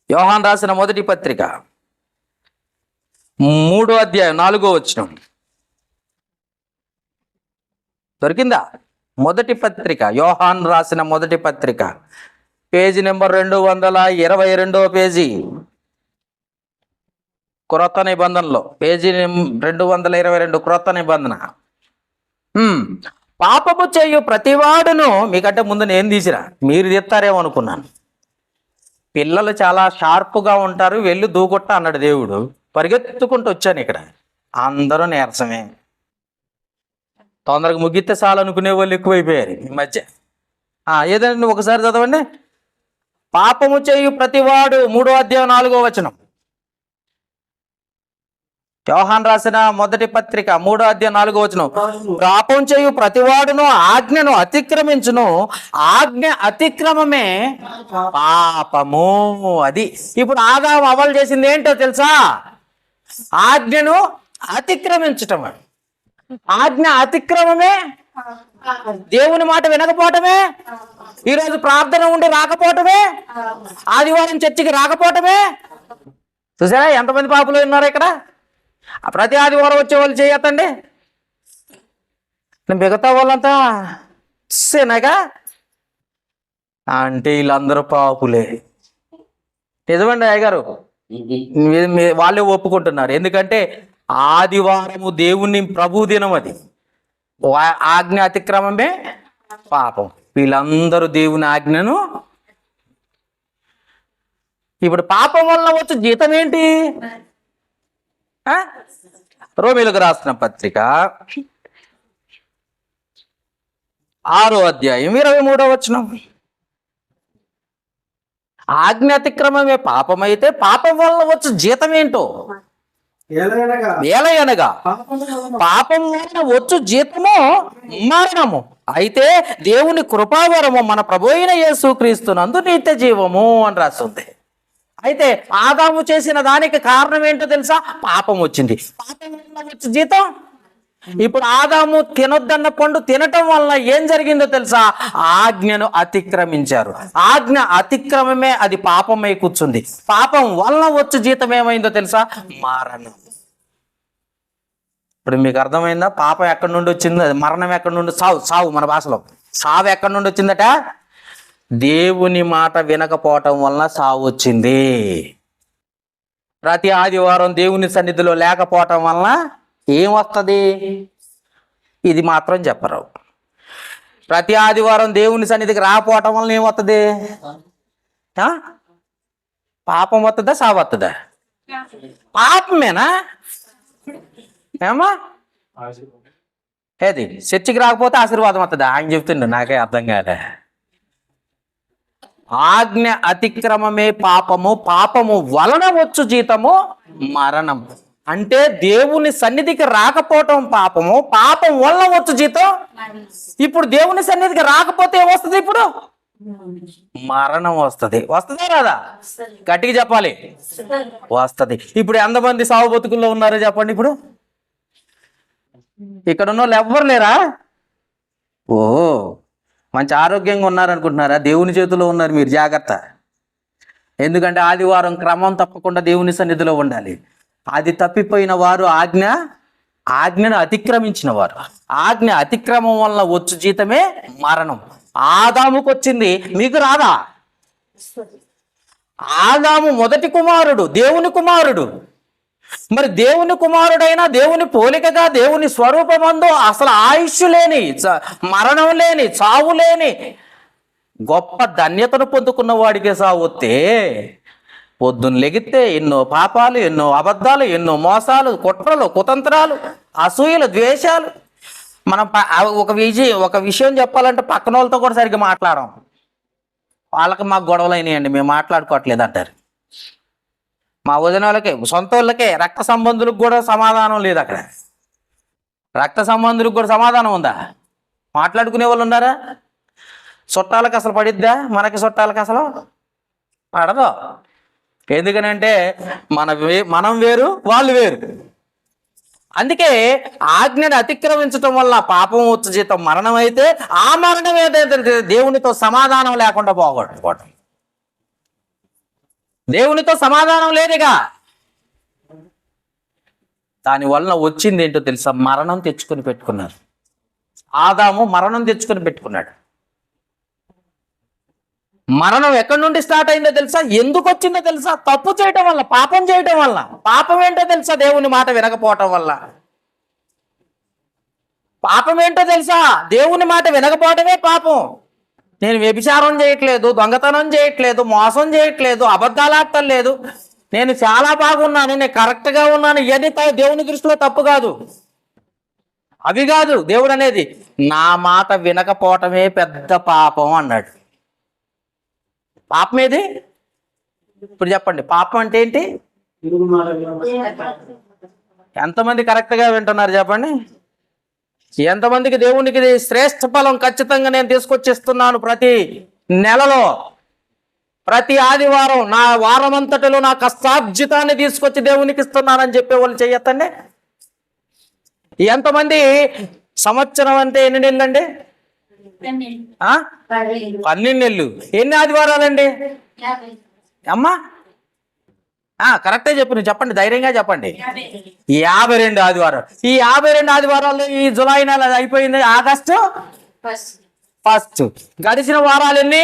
S2: యోహాన్ రాసిన మొదటి పత్రిక 3వ అధ్యాయం 4వ వచనం. దొరికిందా? మొదటి పత్రిక, యోహాన్ రాసిన మొదటి పత్రిక, పేజీ నెంబర్ 222 పేజీ, క్రొత్త నిబంధనలో పేజీ 222 క్రొత్త నిబంధన. పాపము చేయు ప్రతివాడును, మీకంటే ముందు నేను తీసిరా, మీరు తీస్తారేమో అనుకున్నాను. పిల్లలు చాలా షార్ప్గా ఉంటారు, వెళ్ళి దూకొట్ట అన్నాడు దేవుడు. పరిగెత్తుకుంటూ వచ్చాను ఇక్కడ, అందరూ నీరసమే. తొందరగా ముగిస్తే చాలు అనుకునే వాళ్ళు ఎక్కువైపోయారు ఈ మధ్య. ఏదండి ఒకసారి చదవండి. పాపము చేయు ప్రతివాడు, 3వ అధ్యాయం 4వ వచనం. యోహాన్ రాసిన మొదటి పత్రిక 3వ అధ్యాయం 4వ వచనం. పాపం చేయు ప్రతివాడును ఆజ్ఞను అతిక్రమించును, ఆజ్ఞ అతిక్రమమే పాపము. అది ఇప్పుడు ఆదాము అమలు చేసింది ఏంటో తెలుసా? ఆజ్ఞను అతిక్రమించటం. ఆజ్ఞ అతిక్రమమే దేవుని మాట వినకపోవటమే, ఈరోజు ప్రార్థన ఉండి రాకపోవటమే, ఆదివారం చర్చికి రాకపోవటమే. చూసారా ఎంతమంది పాపులు ఉన్నారు ఇక్కడ? ప్రతి ఆదివారం వచ్చే వాళ్ళు చేయొద్దండి, మిగతా వాళ్ళంతా సేనగా అంటే వీళ్ళందరూ పాపులే. నిజమండి అయ్యగారు, వాళ్ళే ఒప్పుకుంటున్నారు. ఎందుకంటే ఆదివారము దేవుని ప్రభు దినం, అది ఆజ్ఞ అతిక్రమమే పాపం. వీళ్ళందరూ దేవుని ఆజ్ఞను, ఇప్పుడు పాపం వల్ల వచ్చే జీతం ఏంటి? రోమీయులకు రాసిన పత్రిక 6వ అధ్యాయం 23వ వచనం. ఆజ్ఞ అతిక్రమమే పాపమైతే పాపం వల్ల వచ్చే జీతం ఏంటో? ఏలయనగా పాపం వలన వచ్చు జీతము మరణము, అయితే దేవుని కృపావరము మన ప్రభువైన యేసుక్రీస్తునందు నిత్య జీవము అని రాస్తుంది. అయితే ఆదాము చేసిన దానికి కారణం ఏంటో తెలుసా? పాపం వచ్చింది. పాపం వల్ల వచ్చే జీతం. ఇప్పుడు ఆదాము తినొద్దన్న పండు తినటం వల్ల ఏం జరిగిందో తెలుసా? ఆజ్ఞను అతిక్రమించారు. ఆజ్ఞ అతిక్రమమే అది పాపమై కూర్చుంది. పాపం వల్ల వచ్చే జీతం ఏమైందో తెలుసా? మరణం. ఇప్పుడు మీకు అర్థమైందా? పాపం ఎక్కడి నుండి వచ్చిందో, మరణం ఎక్కడి నుండి, సావు మన భాషలో సావు ఎక్కడి నుండి వచ్చిందట? దేవుని మాట వినకపోవటం వలన సావు వచ్చింది. ప్రతి ఆదివారం దేవుని సన్నిధిలో లేకపోవటం వలన ఏం వస్తుంది? ఇది మాత్రం చెప్పరు. ప్రతి ఆదివారం దేవుని సన్నిధికి రాకపోవటం వలన ఏమవుతుంది? పాపం వస్తుందా, సావు వస్తుందా? పాపమేనా? ఏమా ఏది చర్చికి రాకపోతే ఆశీర్వాదం వస్తుందా? ఆయన చెప్తుండే, నాకే అర్థం కాలే. ఆజ్ఞ అతిక్రమమే పాపము, పాపము వలన వచ్చు జీతము మరణం. అంటే దేవుని సన్నిధికి రాకపోవటం పాపము, పాపం వల్ల వచ్చు జీతం. ఇప్పుడు దేవుని సన్నిధికి రాకపోతే ఏమొస్తుంది? ఇప్పుడు మరణం వస్తుంది. వస్తుందా రాదా? గట్టిగా చెప్పాలి, వస్తుంది. ఇప్పుడు ఎంతమంది సావు బతుకుల్లో ఉన్నారో చెప్పండి. ఇప్పుడు ఇక్కడ ఉన్న వాళ్ళు ఎవ్వరు లేరా? ఓ మంచి ఆరోగ్యంగా ఉన్నారనుకుంటున్నారా? దేవుని చేతిలో ఉన్నారు మీరు, జాగ్రత్త. ఎందుకంటే ఆదివారం క్రమం తప్పకుండా దేవుని సన్నిధిలో ఉండాలి. అది తప్పిపోయిన వారు ఆజ్ఞను అతిక్రమించిన వారు. ఆజ్ఞ అతిక్రమం వల్ల వచ్చు జీతమే మరణం. ఆదాముకు వచ్చింది, మీకు రాదా? ఆదాము మొదటి కుమారుడు, దేవుని కుమారుడు. మరి దేవుని కుమారుడైనా దేవుని పోలికగా దేవుని స్వరూపమందు అసలు ఆయుష్ లేని, మరణం లేని, చావు లేని గొప్ప ధన్యతను పొందుకున్న వాడికే సావు వస్తే, పొద్దున్న లెగితే ఎన్నో పాపాలు, ఎన్నో అబద్ధాలు, ఎన్నో మోసాలు, కుట్రలు, కుతంత్రాలు, అసూయలు, ద్వేషాలు. మనం ఒక విషయం చెప్పాలంటే పక్కన వాళ్ళతో కూడా సరిగ్గా మాట్లాడడం. వాళ్ళకి మాకు గొడవలు అయినాయండి, మేము మాట్లాడుకోవట్లేదు అంటారు. మా వదిన వాళ్ళకే, సొంత వాళ్ళకే, రక్త సంబంధులకు కూడా సమాధానం లేదు అక్కడ. రక్త సంబంధులకు కూడా సమాధానం ఉందా? మాట్లాడుకునే వాళ్ళు ఉన్నారా? చుట్టాలకు అసలు పడిద్దా? మనకి చుట్టాలకు అసలు పడదు. ఎందుకనంటే మనం వేరు, వాళ్ళు వేరు. అందుకే ఆజ్ఞను అతిక్రమించటం వల్ల పాపం వచ్చు జీతం మరణం అయితే, ఆ మరణం ఏదైతే దేవునితో సమాధానం లేకుండా పోగొట్టుకోవటం. దేవునితో సమాధానం లేదుగా. దానివల్ల వచ్చింది ఏంటో తెలుసా? మరణం తెచ్చుకొని పెట్టుకున్నారు. ఆదాము మరణం తెచ్చుకొని పెట్టుకున్నాడు. మరణం ఎక్కడి నుండి స్టార్ట్ అయిందో తెలుసా? ఎందుకు వచ్చిందో తెలుసా? తప్పు చేయటం వల్ల, పాపం చేయటం వల్ల. పాపం ఏంటో తెలుసా? దేవుని మాట వినకపోవటం వల్ల. పాపం ఏంటో తెలుసా? దేవుని మాట వినకపోవటమే పాపం. నేను వ్యభిచారం చేయట్లేదు, దొంగతనం చేయట్లేదు, మోసం చేయట్లేదు, అబద్ధాలు ఆడటం లేదు, నేను చాలా బాగున్నాను, నేను కరెక్ట్గా ఉన్నాను, ఇవన్నీ దేవుని దృష్టిలో తప్పు కాదు. అవి కాదు దేవుడు అనేది. నా మాట వినకపోవటమే పెద్ద పాపం అన్నాడు. పాపం ఏది? ఇప్పుడు చెప్పండి, పాపం అంటే ఏంటి? ఎంతమంది కరెక్ట్గా వింటున్నారు చెప్పండి? ఎంతమందికి దేవునికి శ్రేష్ఠ ఫలం ఖచ్చితంగా నేను తీసుకొచ్చిస్తున్నాను ప్రతి నెలలో, ప్రతి ఆదివారం నా వారం అంతటిలో నా కష్టార్జితాన్ని తీసుకొచ్చి దేవునికి ఇస్తున్నానని చెప్పే వాళ్ళు చెయ్యొద్దండి. ఎంతమంది సంవత్సరం అంటే ఎన్ని నెలలు అండి? 12 నెలలు. ఎన్ని ఆదివారాలండి అమ్మా? కరెక్టే చెప్పు, నువ్వు చెప్పండి, ధైర్యంగా చెప్పండి. 52 ఆదివారాలు. ఈ 52 ఆదివారాలు ఈ జులై నెల అయిపోయింది, ఆగస్టు 1. గడిచిన వారాలు ఎన్ని?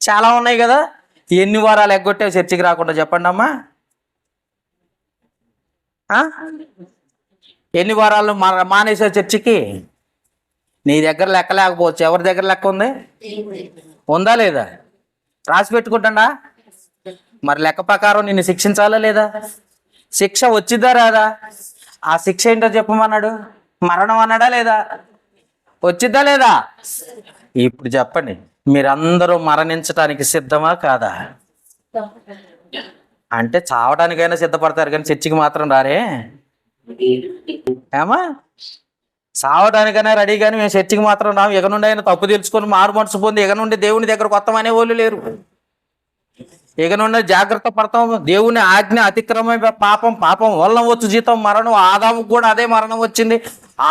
S2: చాలా ఉన్నాయి కదా. ఎన్ని వారాలు ఎగ్గొట్టావు చర్చికి రాకుండా చెప్పండి అమ్మా? ఎన్ని వారాలు మానేసావు చర్చికి? నీ దగ్గర లెక్క లేకపోవచ్చు, ఎవరి దగ్గర లెక్క ఉంది? ఉందా లేదా? రాసి పెట్టుకుంటా. మరి లెక్క ప్రకారం నిన్ను శిక్షించాలా లేదా? శిక్ష వచ్చిద్దా రాదా? ఆ శిక్ష ఏంటో చెప్పమన్నాడు. మరణం అన్నాడా లేదా? వచ్చిద్దా లేదా? ఇప్పుడు చెప్పండి, మీరందరూ మరణించడానికి సిద్ధమా కాదా? అంటే చావడానికైనా సిద్ధపడతారు కానీ చర్చికి మాత్రం రారే ఏమా? చావడానికైనా రెడీ కానీ మేము చర్చికి మాత్రం రాము. ఎగ నుండి అయినా తప్పు తెలుసుకొని మారు మనసు పొంది ఎగ నుండి దేవుని దగ్గర కొత్త అనేవాళ్ళు లేరు. ఇక నుండి జాగ్రత్త పడతాం. దేవుని ఆజ్ఞ అతిక్రమ పాపం వలన వచ్చు జీతం మరణం. ఆదాముకు కూడా అదే మరణం వచ్చింది.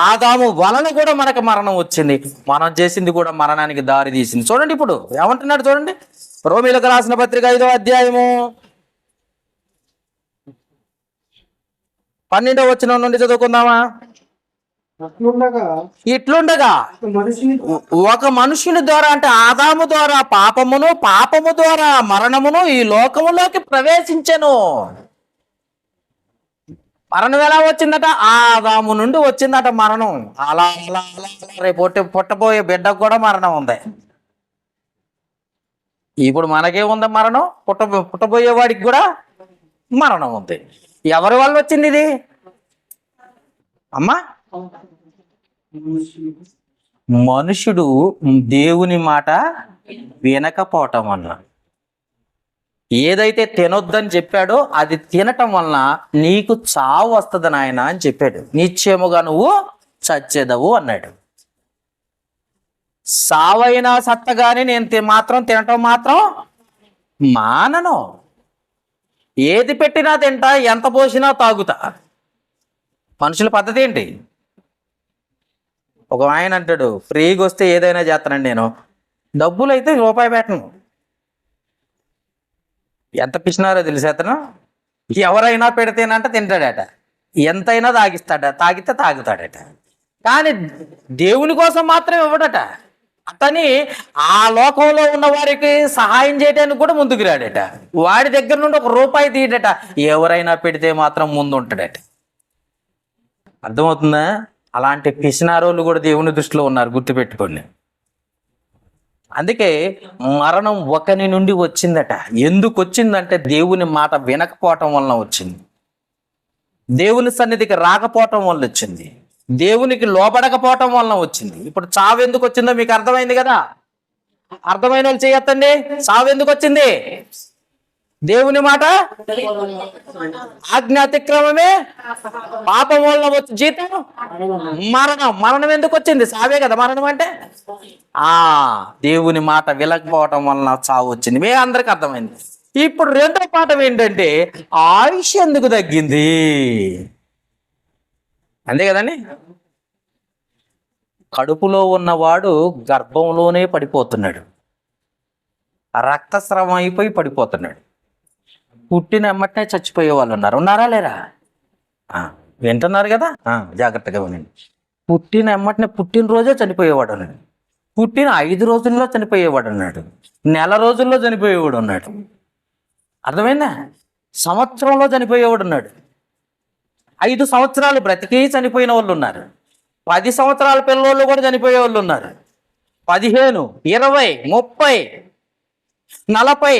S2: ఆదాము వలన కూడా మనకు మరణం వచ్చింది. మనం చేసింది కూడా మరణానికి దారి తీసింది. చూడండి ఇప్పుడు ఏమంటున్నాడు చూడండి. రోమీలకు రాసిన పత్రిక 5వ అధ్యాయము 12వ వచనం నుండి చదువుకుందామా? ఇట్లుండగా ఒక మనుషుని ద్వారా, అంటే ఆదాము ద్వారా పాపము ద్వారా మరణమును ఈ లోకములోకి ప్రవేశించెను. మరణం ఎలా వచ్చిందట? ఆదాము నుండి వచ్చిందట మరణం. అలా రేపు పుట్టబోయే బిడ్డకు కూడా మరణం ఉంది. ఇప్పుడు మనకేముంది మరణం? పుట్టబోయే వాడికి కూడా మరణం ఉంది. ఎవరి వల్ల వచ్చింది ఇది అమ్మా? మనుషుడు దేవుని మాట వినకపోవటం వల్ల. ఏదైతే తినొద్దని చెప్పాడో అది తినటం వలన నీకు చావు వస్తుంది నాయన అని చెప్పాడు. నిశ్చయముగా నువ్వు చచ్చేదవు అన్నాడు. సావైనా సత్తగాని నేను మాత్రం తినటం మాత్రం మానను. ఏది పెట్టినా తింటా, ఎంత పోసినా తాగుతా. మనుషుల పద్ధతి ఏంటి? ఒక ఆయన అంటాడు, ఫ్రీగా వస్తే ఏదైనా చేస్తానండి నేను, డబ్బులు అయితే రూపాయి పెట్టను. ఎంత పిచ్చినారో తెలిసి అతను. ఎవరైనా పెడితేనంట తింటాడట, ఎంతైనా తాగితే తాగుతాడట. కానీ దేవుని కోసం మాత్రం ఇవ్వడట. అతని ఆ లోకంలో ఉన్న వారికి సహాయం చేయడానికి కూడా ముందుకు రాడట. వాడి దగ్గర నుండి ఒక రూపాయి తీయడట. ఎవరైనా పెడితే మాత్రం ముందు ఉంటాడట. అర్థమవుతుందా? అలాంటి పిసినారోళ్ళు కూడా దేవుని దృష్టిలో ఉన్నారు, గుర్తుపెట్టుకోండి. అందుకే మరణం ఒకని నుండి వచ్చిందట. ఎందుకు వచ్చిందంటే దేవుని మాట వినకపోవటం వలన వచ్చింది. దేవుని సన్నిధికి రాకపోవటం వల్ల వచ్చింది. దేవునికి లోబడకపోవటం వలన వచ్చింది. ఇప్పుడు చావు ఎందుకు వచ్చిందో మీకు అర్థమైంది కదా? అర్థమైన వాళ్ళు చేయొద్దండి. చావు ఎందుకు వచ్చింది? దేవుని మాట ఆజ్ఞ అతిక్రమమే పాపం వలన వచ్చి జీతం మరణం ఎందుకు వచ్చింది? చావే కదా మరణం అంటే. దేవుని మాట వినకపోవటం వలన చావు వచ్చింది. మీ అందరికి అర్థమైంది. ఇప్పుడు రెండో పాఠం ఏంటంటే ఆయుష్ ఎందుకు తగ్గింది? అంతే కదండి. కడుపులో ఉన్నవాడు గర్భంలోనే పడిపోతున్నాడు, రక్తస్రావం అయిపోయి పడిపోతున్నాడు. పుట్టిన ఎమ్మటనే చచ్చిపోయే వాళ్ళు ఉన్నారు. ఉన్నారా లేరా? వింటున్నారు కదా, జాగ్రత్తగా వినండి. పుట్టిన ఎమ్మటనే పుట్టినరోజే చనిపోయేవాడు ఉన్నాడు, పుట్టిన 5 రోజుల్లో చనిపోయేవాడు ఉన్నాడు, నెల రోజుల్లో చనిపోయేవాడు ఉన్నాడు. అర్థమైందా? సంవత్సరంలో చనిపోయేవాడు ఉన్నాడు. 5 సంవత్సరాలు బ్రతికి చనిపోయిన వాళ్ళు ఉన్నారు. 10 సంవత్సరాల పిల్లోళ్ళు కూడా చనిపోయే వాళ్ళు ఉన్నారు. 15, 20, 30, 40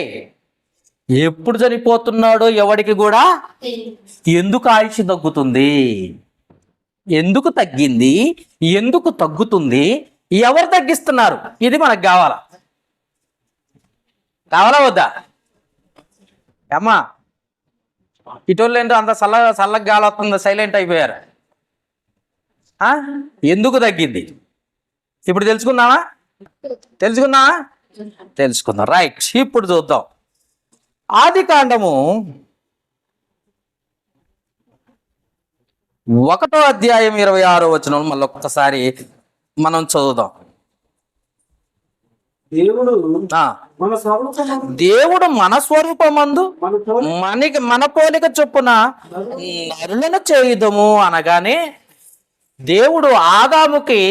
S2: ఎప్పుడు చనిపోతున్నాడో ఎవడికి కూడా. ఎందుకు ఆయుష్ తగ్గుతుంది? ఎందుకు తగ్గింది? ఎందుకు తగ్గుతుంది? ఎవరు తగ్గిస్తున్నారు? ఇది మనకు కావాలా వద్దా? అమ్మా, ఇటోళ్ళు ఏంటో అంత చల్లగా గాలి వస్తుందో సైలెంట్ అయిపోయారు. ఎందుకు తగ్గింది ఇప్పుడు తెలుసుకుందామా? తెలుసుకుందాం. రైట్, ఇప్పుడు చూద్దాం. ఆదికాండము 1వ అధ్యాయం 26వ వచనం మళ్ళీ ఒక్కసారి మనం చదువుదాం. దేవుడు మన స్వరూపమందు మన పోలిక చొప్పున నరులను చేయుదము అనగానే దేవుడు ఆదాముకి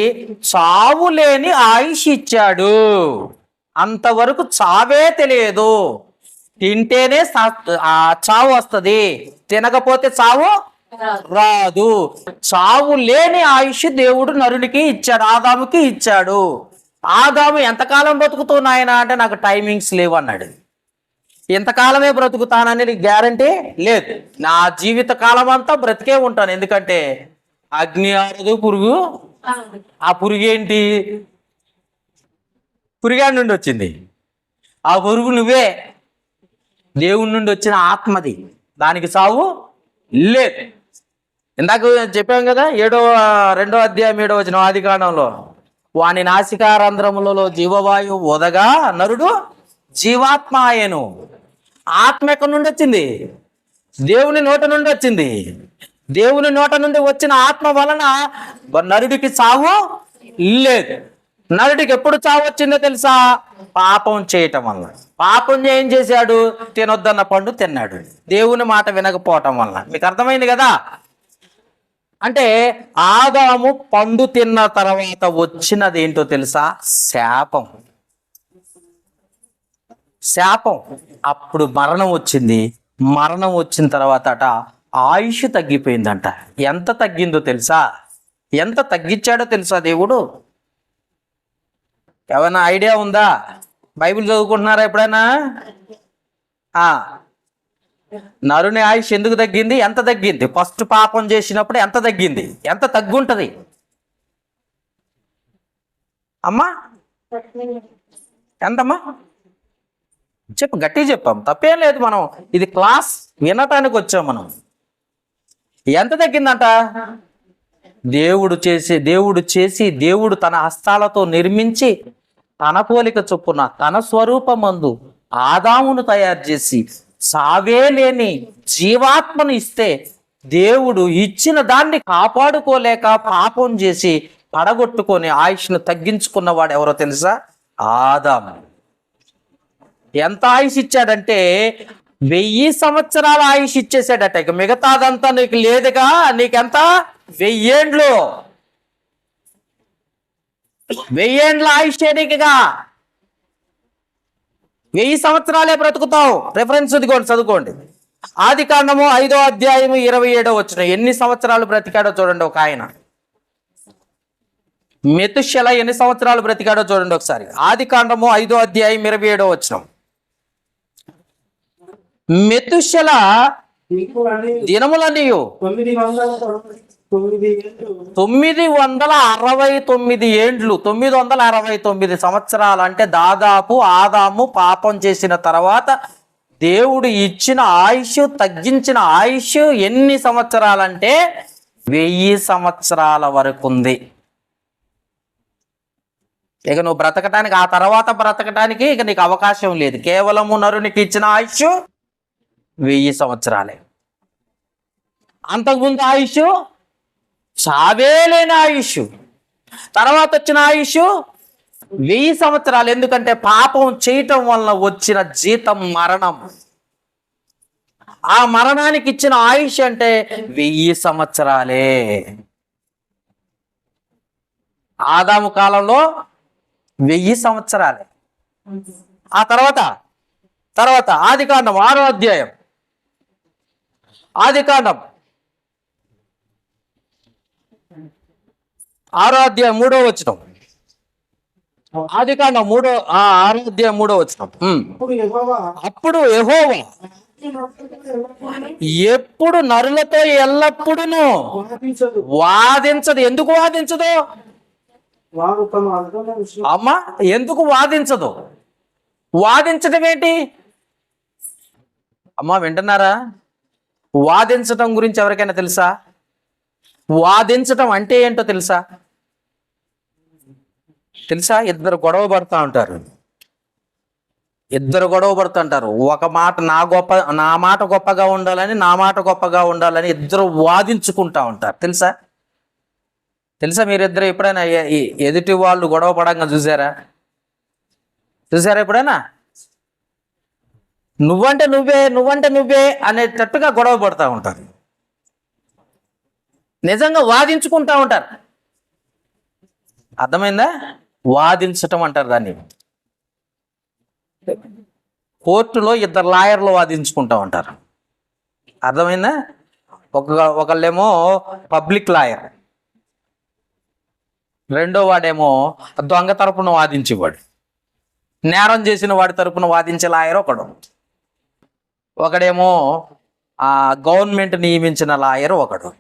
S2: చావు లేని ఆయుష్ ఇచ్చాడు. అంతవరకు చావే తెలియదు. తింటేనే చావు వస్తుంది, తినకపోతే చావు రాదు. చావు లేని ఆయుష్ దేవుడు నరునికి ఇచ్చాడు, ఆదాముకి ఇచ్చాడు. ఆదాము ఎంతకాలం బ్రతుకుతున్నాయన అంటే నాకు టైమింగ్స్ లేవు అన్నాడు. ఎంతకాలమే బ్రతుకుతానని గ్యారంటీ లేదు. నా జీవిత కాలం అంతా బ్రతికే ఉంటాను. ఎందుకంటే అగ్ని ఆరదు, పురుగు. ఆ పురుగు ఏంటి? పురుగాడి నుండి వచ్చింది. ఆ పురుగు నువ్వే, దేవుడి నుండి వచ్చిన ఆత్మది. దానికి చావు లేదు. ఇందాక చెప్పాం కదా, 2వ అధ్యాయం 7వ వచనం ఆదికాండంలో, వాని నాసికారంధ్రములలో జీవవాయువు ఓదగా నరుడు జీవాత్మ ఆయను. ఆత్మ ఎక్కడి నుండి వచ్చింది? దేవుని నోట నుండి వచ్చింది. దేవుని నోట నుండి వచ్చిన ఆత్మ వలన నరుడికి చావు లేదు. నరుడికి ఎప్పుడు చావు వచ్చిందో తెలుసా? పాపం చేయటం వల్ల. పాపం ఏం చేశాడు? తినొద్దన్న పండు తిన్నాడు, దేవుని మాట వినకపోవటం వల్ల. మీకు అర్థమైంది కదా? అంటే ఆదాము పండు తిన్న తర్వాత వచ్చినది ఏంటో తెలుసా? శాపం. అప్పుడు మరణం వచ్చింది. మరణం వచ్చిన తర్వాత ఆయుష్ తగ్గిపోయిందంట. ఎంత తగ్గిందో తెలుసా? ఎంత తగ్గించాడో తెలుసా దేవుడు? ఏమైనా ఐడియా ఉందా? బైబిల్ చదువుకుంటున్నారా ఎప్పుడైనా? నరుని ఆయుష్ ఎందుకు తగ్గింది? ఎంత తగ్గింది? ఫస్ట్ పాపం చేసినప్పుడు ఎంత తగ్గింది? ఎంత తగ్గుంటది అమ్మా? ఎంతమ్మా చెప్పు, గట్టిగా చెప్పాం, తప్పేం లేదు. మనం ఇది క్లాస్ వినటానికి వచ్చాం. మనం ఎంత తగ్గిందంట? దేవుడు చేసి దేవుడు తన హస్తాలతో నిర్మించి తన పోలిక చొప్పున తన స్వరూపమందు ఆదామును తయారు చేసి సావే లేని జీవాత్మను ఇస్తే, దేవుడు ఇచ్చిన దాన్ని కాపాడుకోలేక పాపం చేసి పడగొట్టుకొని ఆయుష్ను తగ్గించుకున్నవాడు ఎవరో తెలుసా? ఆదాము. ఎంత ఆయుష్ ఇచ్చాడంటే 1000 సంవత్సరాల ఆయుష్ ఇచ్చేసాడట. ఇక మిగతాదంతా నీకు లేదుగా. నీకెంత? 1000 ఏండ్లు. 1000 ఏండ్ల ఆయుష్ నీకుగా. 1000 సంవత్సరాలే బ్రతుకుతావు. రెఫరెన్స్ ఇదిగోండి, చదువుకోండి. ఆదికాండము 5వ అధ్యాయము 27వ వచనం. ఎన్ని సంవత్సరాలు బ్రతికాడో చూడండి ఒక ఆయన. మెతుషెల ఎన్ని సంవత్సరాలు బ్రతికాడో చూడండి ఒకసారి. ఆదికాండము 5వ అధ్యాయం 27వ వచనం. మెతుషెల దినములన్నీ 969 ఏండ్లు, 969 సంవత్సరాలు. అంటే దాదాపు ఆదాము పాపం చేసిన తర్వాత దేవుడు ఇచ్చిన ఆయుష్, తగ్గించిన ఆయుష్ ఎన్ని సంవత్సరాలంటే 1000 సంవత్సరాల వరకు ఉంది. ఇక నువ్వు బ్రతకటానికి, ఆ తర్వాత బ్రతకటానికి ఇక నీకు అవకాశం లేదు. కేవలము నరునికి ఇచ్చిన ఆయుష్ 1000 సంవత్సరాలే. అంతకుముందు ఆయుష్ చావే లేని ఆయుష్. తర్వాత వచ్చిన ఆయుష్ 1000 సంవత్సరాలు. ఎందుకంటే పాపం చేయటం వలన వచ్చిన జీతం మరణం. ఆ మరణానికి ఇచ్చిన ఆయుష్ అంటే 1000 సంవత్సరాలే. ఆదాము కాలంలో 1000 సంవత్సరాలే. ఆ తర్వాత ఆదికాండం 6వ అధ్యాయం, ఆదికాండం 6వ అధ్యాయం 3వ వచనం, ఆదికాండం 6వ అధ్యాయం 3వ వచనం. అప్పుడు యెహోవా ఎప్పుడు నరులతో ఎల్లప్పుడూ వాదించదు. ఎందుకు వాదించదు
S5: వారు తమ అర్థమైన విషయం
S2: అమ్మా? ఎందుకు వాదించదు? వాదించడం ఏంటి అమ్మా? వింటున్నారా? వాదించటం గురించి ఎవరికైనా తెలుసా? వాదించటం అంటే ఏంటో తెలుసా? ఇద్దరు గొడవ పడుతుంటారు. ఒక మాట నా మాట గొప్పగా ఉండాలని, నా మాట గొప్పగా ఉండాలని ఇద్దరు వాదించుకుంటా ఉంటారు. తెలుసా మీరిద్దరు ఎప్పుడైనా ఎదుటి వాళ్ళు గొడవ పడంగా చూసారా ఎప్పుడైనా? నువ్వంటే నువ్వే అనేటట్టుగా గొడవ పడుతూ ఉంటారు. నిజంగా వాదించుకుంటా ఉంటారు. అర్థమైందా? వాదించటం అంటారు దాన్ని. కోర్టులో ఇద్దరు లాయర్లు వాదించుకుంటా ఉంటారు. అర్థమైందా? ఒకళ్ళేమో పబ్లిక్ లాయర్, రెండో వాడేమో దొంగ తరపున వాదించేవాడు, నేరం చేసిన వాడి తరపున వాదించే లాయర్ ఒకడేమో గవర్నమెంట్ నియమించిన లాయర్ ఒకడు.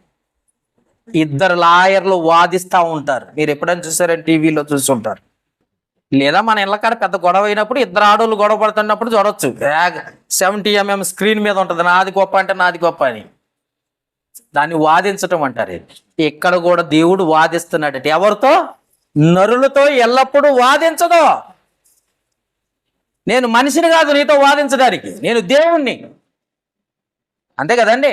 S2: ఇద్దరు లాయర్లు వాదిస్తూ ఉంటారు. మీరు ఎప్పుడైనా చూసారని టీవీలో చూస్తుంటారు. లేదా మన ఇళ్ళకాడ పెద్ద గొడవ అయినప్పుడు ఇద్దరు ఆడోళ్ళు గొడవ పడుతున్నప్పుడు చూడొచ్చు. 70 mm స్క్రీన్ మీద ఉంటుంది, నాది గొప్ప అంటే నాది గొప్ప అని. దాన్ని వాదించటం అంటారు. ఇక్కడ కూడా దేవుడు వాదిస్తున్నాడట. ఎవరితో? నరులతో ఎల్లప్పుడూ వాదించదు. నేను మనిషిని కాదు నీతో వాదించడానికి, నేను దేవుణ్ణి. అంతే కదండి?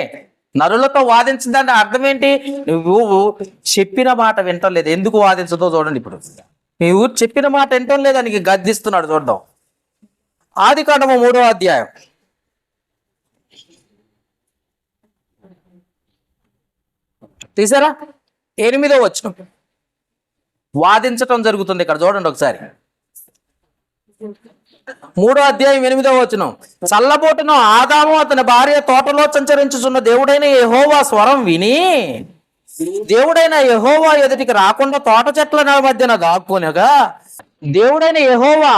S2: నరులతో వాదించడానికి అర్థం ఏంటి? నువ్వు చెప్పిన మాట వింటం లేదు. ఎందుకు వాదించదో చూడండి. ఇప్పుడు నువ్వు చెప్పిన మాట వింటం లేదు, దానికి గద్దిస్తున్నాడు. చూద్దాం. ఆదికాండము 3వ అధ్యాయం, తీసారా? 8వ వచనం. వాదించటం జరుగుతుంది ఇక్కడ. చూడండి ఒకసారి. 3వ అధ్యాయం 8వ వచనం. చల్లబోటును ఆదాము అతని భార్య తోటలో సంచరించుచున్న దేవుడైన యెహోవా స్వరం విని దేవుడైన యెహోవా ఎదుటికి రాకుండా తోట చెట్ల మధ్యన దాక్కునగా దేవుడైన యెహోవా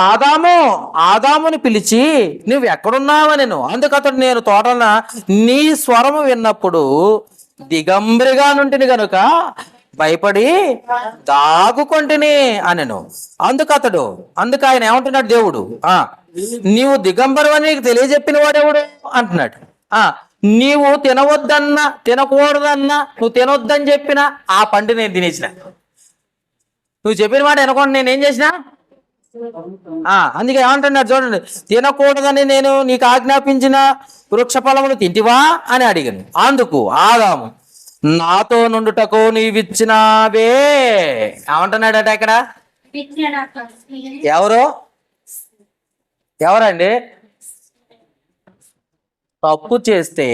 S2: ఆదాముని పిలిచి నువ్వు ఎక్కడున్నావని. అందుకతడు నేను తోటన నీ స్వరము విన్నప్పుడు దిగంబరిగా నుంటిని గనుక భయపడి దాగుకొంటిని అనెను. అందుకు ఆయన ఏమంటున్నాడు? దేవుడు నీవు దిగంబరు అని నీకు తెలియజెప్పిన వాడెవడు అంటున్నాడు. నీవు తినకూడదన్నా, నువ్వు తినొద్దని చెప్పిన ఆ పండు నేను తినేసిన. నువ్వు చెప్పిన మాట వినకుండా నేనేం చేసిన? అందుకే ఏమంటున్నాడు చూడండి. తినకూడదని నేను నీకు ఆజ్ఞాపించిన వృక్ష ఫలమును తింటివా అని అడిగాను. అందుకు ఆదాము నాతో నుండుటకు నీవిచ్చినావే ఏమంటున్నాడట ఇక్కడ. ఎవరండి? తప్పు చేస్తే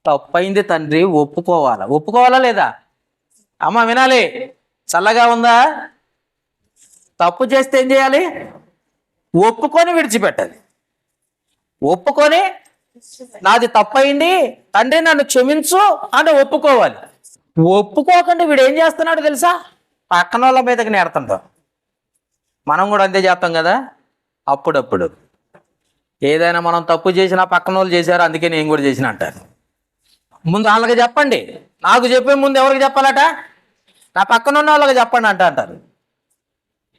S2: తప్పైంది తండ్రి ఒప్పుకోవాలా లేదా? అమ్మ వినాలి. చల్లగా ఉందా? తప్పు చేస్తే ఏం చేయాలి? ఒప్పుకొని విడిచిపెట్టాలి. ఒప్పుకొని నాది తప్పయింది తండ్రి నన్ను క్షమించు అని ఒప్పుకోవాలి. ఒప్పుకోకుండా వీడు ఏం చేస్తున్నాడు తెలుసా? పక్కన వాళ్ళ మీదకి నేడుతుంటాం. మనం కూడా అంతే చేస్తాం కదా. అప్పుడప్పుడు ఏదైనా మనం తప్పు చేసినా పక్కన వాళ్ళు చేశారు అందుకే నేను కూడా చేసిన అంటారు. ముందు వాళ్ళకి చెప్పండి. నాకు చెప్పే ముందు ఎవరికి చెప్పాలట? నా పక్కన ఉన్న వాళ్ళకి చెప్పండి అంటారు.